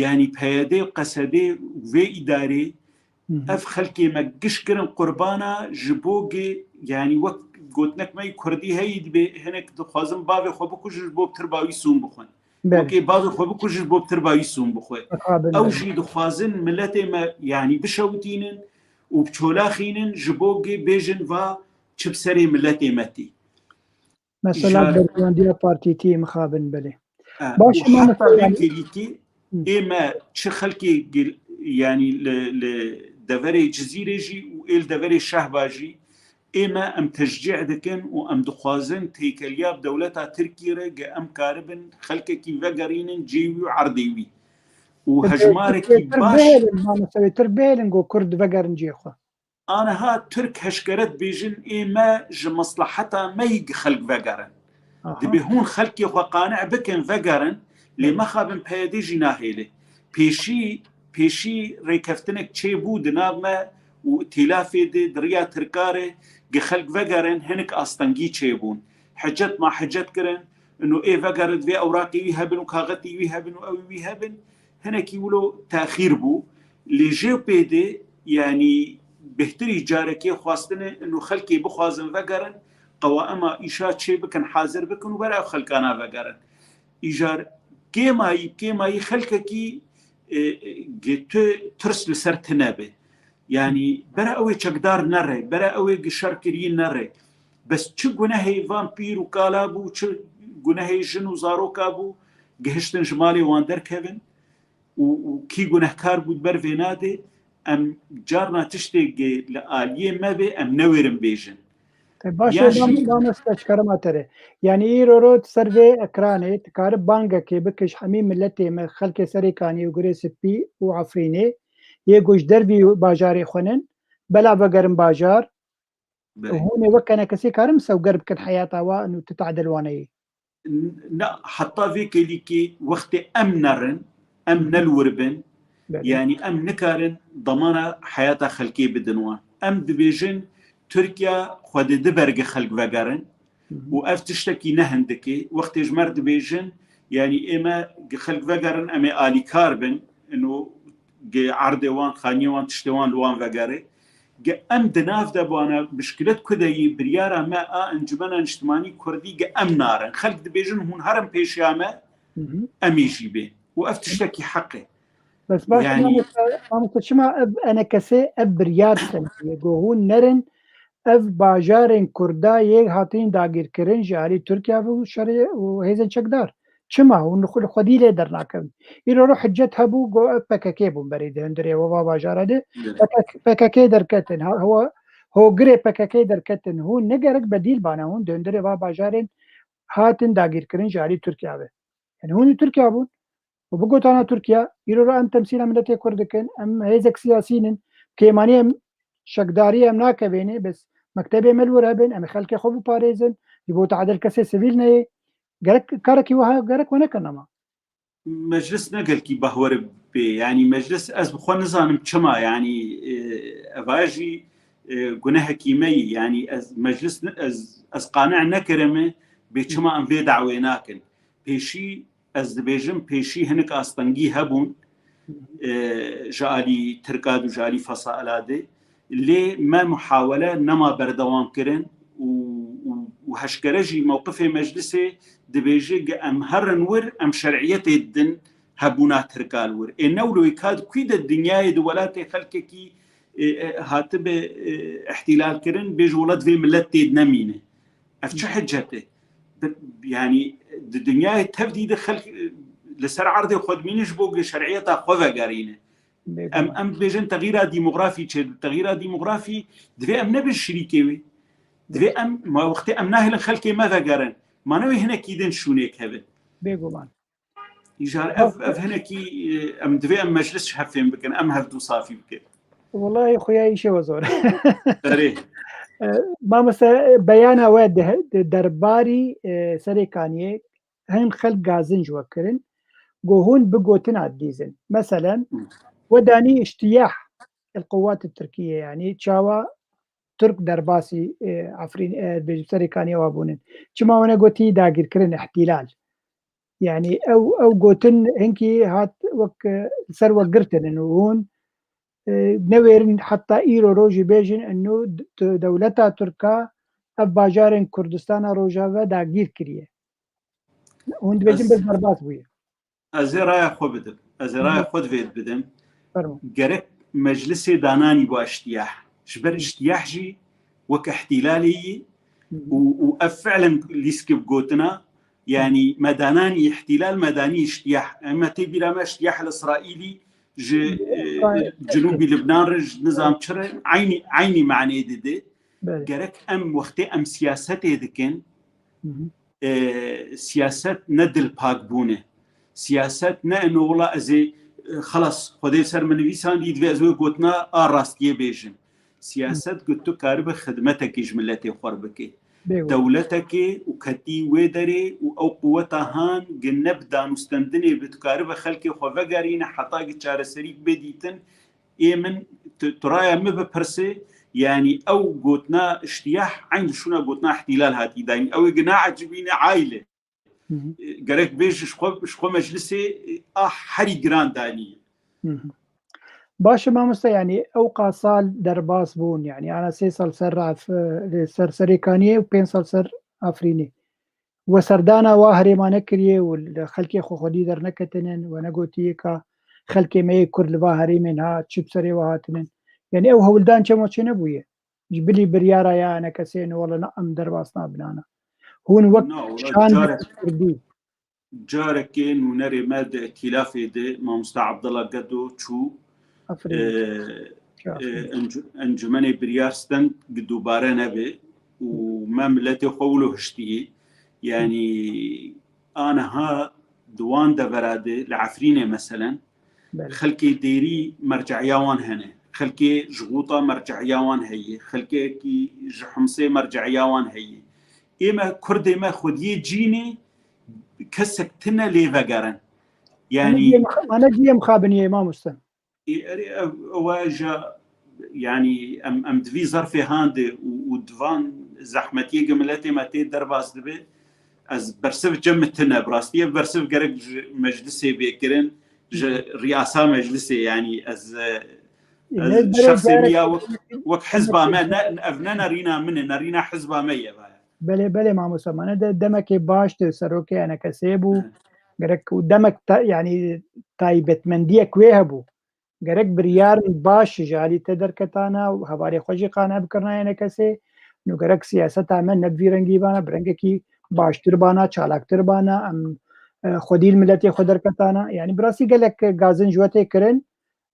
یعنی پەیەدێ و قەسەدێ vê ئیدارێ ئەف خەلکێمە گشتکردن قوربانە ji بۆ یعنی وەک گوتنەکمەی کوردی هەیە دەبێ هەنێک دەخوازم بavê xwe بکوژن بۆ بتر باوی سوون بخۆن وەکێ bavê xwe بکوژن بۆ بتر باوی سوون بخۆێ ئەو ژی دخوازن ملەتێمە یعنی بشەوتینن و بچۆلاخینن ji بۆ بێژن va çi bi serê miletêmetî مثلا بەرگەندیە پارتیتی مخابن بێ باش کێریکی ئێمە چ خەلکێ ینی لە دەڤەرێ جززیرێژی و ئێل دەڤەرێ شەهباژی ئێمە ئەم تەشجیع دەکەن و ئەم دخوازن تێکەلیاب دەولەتا ترکیرە گە ئەم کاربن خەلکێکی ڤەگەڕینن جێوی و عەردەیوی و هەژمارێکی باشتر بێرن گۆ کورد ڤەگەرن جێخوا ئانەها تورک هەشکەرت بێژن ئێمە ژە مەسلحەتا مەیگ خەلک ڤەگەرن دەبێ هون خەلکی خوا قانع بکەن ڤەگەرن لێ مەخابن پەیەدێژی ناهێلێ پێشی ڕێکەفتنێک چێ بوو دنابمە و تیلافێ دڕیا ترکارێ گە خەلک ڤەگەرن هەنێک ئاستەنگی چێبوون حەجەت ما حەجەت کردن ئنو ئێ ڤەگەرت vê ئەوراقیوی هەبن و کاغەتیوی هەبن و ئەووی هەبن هەنێکی ولۆ تاخیر بوو لێژێ پێدێ ینی بهتری جارێکێ خواستنە ئنو خەلکێ بخوازن ڤەگەرن قەوا ئەمە ئیشا چێ بکەن حازر بکەن و بەراو خەلکانە ڤەگەرن ئیژار کێمایی خەلکێکی ترس لەسەر تنەبێ ینی بەرە ئەوەی چەکدار نەڕێ بەرە ئەوەی گشەرکردی نەڕێ بەس چ گونەهەی ڤامپیر و کالا بوو چ گونەهەی ژن و زارۆکا بوو گەهشتن ژماڵی وان دەرکەبن و کی گونەهکار بوو بەرvê نادێ ئەم جارنا تشتێک لە ئالیێ مەبێ ئەم نەوێرم بێژن باشکەرەماتەرێ یعنی ئیرۆرۆ سەرvê ekranê dikarib bangekê bikиш hemî milletê me xelkê Serêkanî û Gurê Spî û Efrînê yê ku ji dervî bajarê xwenin bela vegerin bajar hûnê wek kenekesî karin sewger bikin heyata wan û tu tedil waneyê heta vê kelîkê wextê em nerin em nelwirbin yani em nikarin damana heyata xelkê bidin wan em dibêjin Türkiye xwedê diberge xelk vegerin û ev tiştekî ne hindikê wextê ji mer dibêjin yani ême xelk vegerin em ê alîkar bin û erdê wan xaniyê wan tiştê wan li wan vegerê em di nav de wana bişkilet ku de yî biryara me a encumena niştimanî Kurdî ge em narin xelk dibêjin hûn herin pêşiya me emê jî bê û ev tiştekî heqê bes baş çima ev enekesê ev biryar seniye got hûn nerin ev bajarên Kurda yê hatin dagîrkirin ji alî Tirkiye û şerê û hêzên çekdar çima hûn li xwedî lê dernakevin îroro hicet hebû got ev PKK bûn berê di hundirê we bajara de PKK derketin hogirê PKK derketin hûn negerek bedîl bane hûn di hundirê ve bajarên hatin dagîrkirin ji alî Tirkiye ve yani hûn Tirkiye bûn û bi gotana Tirkiye îroro em temsîla milletê Kurd dikin em hêzek siyasînin kêmanî em şekdarî em nakevênê bes mektebê me li wir hebin em ê xelkê xwe biparêzin ji bo tedil kesê sivîl neyê gerek karekî wiha gerek we nekin ama meclis negelkî behwere bê yanî meclis ez bi xwe nizanim çima yanî ev jî gunehekî me yî yanî ez meclis ez qanic nekirime bê çima em vê dawê nakin pêşî ez dibêjim pêşî hinek astengî hebûn ji alî Tirkad û ji alî Fesaîla de lê me muhawele nema berdewam kirin û heşkere jî mewqifê meclisê dibêje ge em herin wir em şerعiyetê din hebûna Tirkal wir ê newloyê kad kwî de dinyayê di welatê xelkekî hatibe ihtilal kirin bêj welat vê millet tê nemîne ev çi hicetê yani di dinyayê tevdî de xelk li ser erdê xwe dimîne ji bo şerعiyeta xwe vegerîne em bêjin teغîra dîmografî çê teغîra dîmografî divê em nebin şirîkê wê divê em ma wextê em nahêlin xelkê me vegerin ma newê hinekî din şûnêk hebe bêguman îjar ev hinekî em divê em meclis hefên bikin em hevdû safî bikin wallahi xuya îşe we zor erê mamesa beyana we di derbarî Serêkaniyê hin xelk gazin ji we kirin جوهون بقوتنا ديزن مثلا وداني اجتياح القوات التركية يعني تشاوا ترك درباسي عفرين بجسري كان يوابونن كما وانا قوتي داقر كرن احتلال يعني او قوتن هنكي هات وك سر وقرتن انه هون نويرن حتى ايرو روجي بيجن انه دولتا تركا اباجارن كردستان روجاوا داقير كريه هون بيجن بس درباس بويه ازرايا خو بدم ازرايا خود فيد بدم فرمو جرك مجلس داناني بو اشتياح شبر اشتياح جي وك احتلالي وفعلا ليسكب قوتنا يعني مداناني احتلال مداني اشتياح اما تبي لما اشتياح الاسرائيلي جنوبي لبنان رج نظام شر عيني معني دي جرك ام وقتي ام سياسته دكن سياسات ندل باقبونه سياسات نا انه والله ازي خلاص خدي سر من ويسان يد ازوي قوتنا راستيه بيجن سياسات قلت كارب خدمتك جملتي خربك دولتك وكتي ودري او قوتها جنب دانستندني بتكارب خلكي خوفغارين حتى جار سريك بديتن ايمن ترايا مبرسي يعني او قوتنا اشتياح عين شونا قوتنا احتلال هاتي داين او قناع عجبين عائله قالك بيش شخو مجلسي حري جران داني باش ما مستا يعني اوقع صال درباس بون يعني انا 6 سال سر سر سريكانيه و5 سال سر افريني وسردانا واهري ما نكريه والخلكي خو خدي در نكتنن وانا قلتي كا خلكي ما يكر لباهري منها تشب سري وهاتنن يعني او هولدان كم وشي نبويه جبلي بريارا يا انا كسين والله نعم درباسنا بنانا هون وقت شان كردي جاركين ونري ماد ائتلافي دي ما مستا عبد الله قدو تشو انجمني بريارستن قدو بارنا بي وما ملتي خولو هشتي يعني انا ها دوان دبرادي العفرينه مثلا خلكي ديري مرجعياوان هنا خلكي جغوطه مرجعياوان هي خلكي كي جحمسي مرجعياوان هي اما كردي ما خدي جيني كسكتنا ليفقرن يعني انا جي مخابنيه ما مستن واجا يعني ام دفي ظرفي هاند ودفان زحمتي جملتي ما تي درباس دبي از برسف جمتنا براستيه برسف قرق مجلسي بيكرن رئاسه مجلسي يعني از شخصي ميا وك حزبه ما افننا رينا من نرينا حزبه ميه بله ما مسمى دمك باش تسروكي انا كسيبو قرق ودمك يعني تايبت منديك ويهبو قرق بريار باش جالي تدركتانا وهباري خوجي قانا بكرنا انا كسي نو قرق سياسه عمل نبي رنگي بانا برنگكي باشتر بانا چالاکتر بانا ام خودی الملت خودر کتانا يعني براسي قالك غازن جوته كرن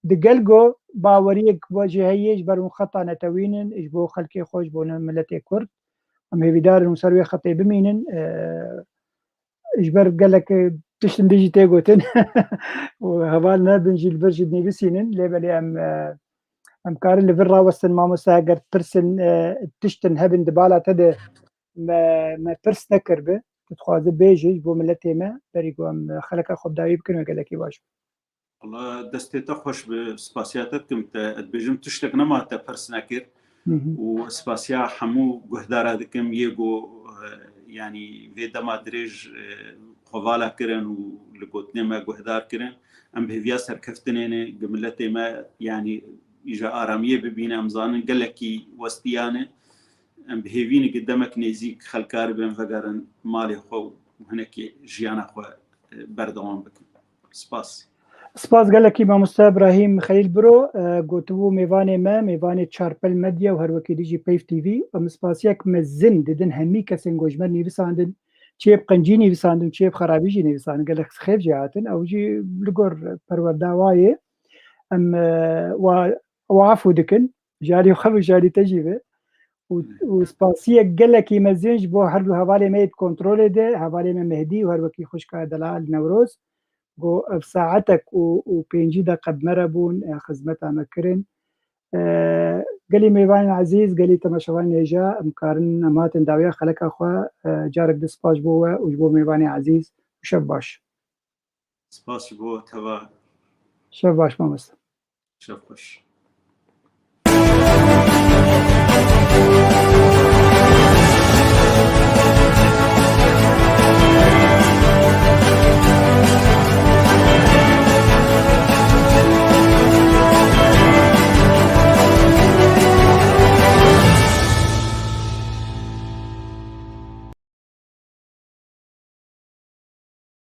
دقلقو باوريك وجهيج بر خطا نتوينن اجبو خلكي خوش بون ملت كرد ام هيدار مسروي خطي بمينن اجبر قالك تشتن ديجي تيغوتن وهبالنا بنجي البرج نيبسينن ليبلي ام كارن لفرا وسن ما مساقر ترسن تشتن هبن دبالا تد ما برس نكربه تتخاذ بيجي بو ملتي ما بريقوم خلق خب داوي بكن قال لك واش والله دستي تخش بسباسياتكم تبيجم تشتك نما تبرس نكر وسباسيا حمو قهدار هذكم يجو يعني في دما دريج خوالا كرن ولقوتني ما قهدار كرن ام بهفيا سركفتنين قملتي ما يعني اجا اراميه ببينا امزان قال لك وستيانه ام بهيفين قدامك نيزيك خلكار بين فقرن مالي خو وهناك جيانا خو بردوان بكن سباس قال لك امام مصطفى ابراهيم خليل برو قوتو ميفاني ما ميفاني تشاربل ميديا وهر وكي دي جي بيف تي في ام سباسياك مزن ددن همي كسنجوجمن نيفساندن تشيب قنجيني نيفساندن تشيب خرابيجي نيفساندن قال لك خيف جاتن او جي لقور بروردا واي ام وعفو دكن جاري وخبر جاري تجيبه وسباسيه قال لك يمزنج بو هر هوالي ميت كنترول ده هوالي مهدي وهر وكي خشكا دلال نوروز جو بساعتك وبينجي دا قد مربون خدمتها مكرن قال لي ميوان عزيز قال لي تماشوان نيجا مكارن ماتن داويه خلك اخوا جارك دسباش بو وجبو ميوان عزيز وشباش سپاس بۆ تەوا شەو باش مامۆستا. شەو خۆش.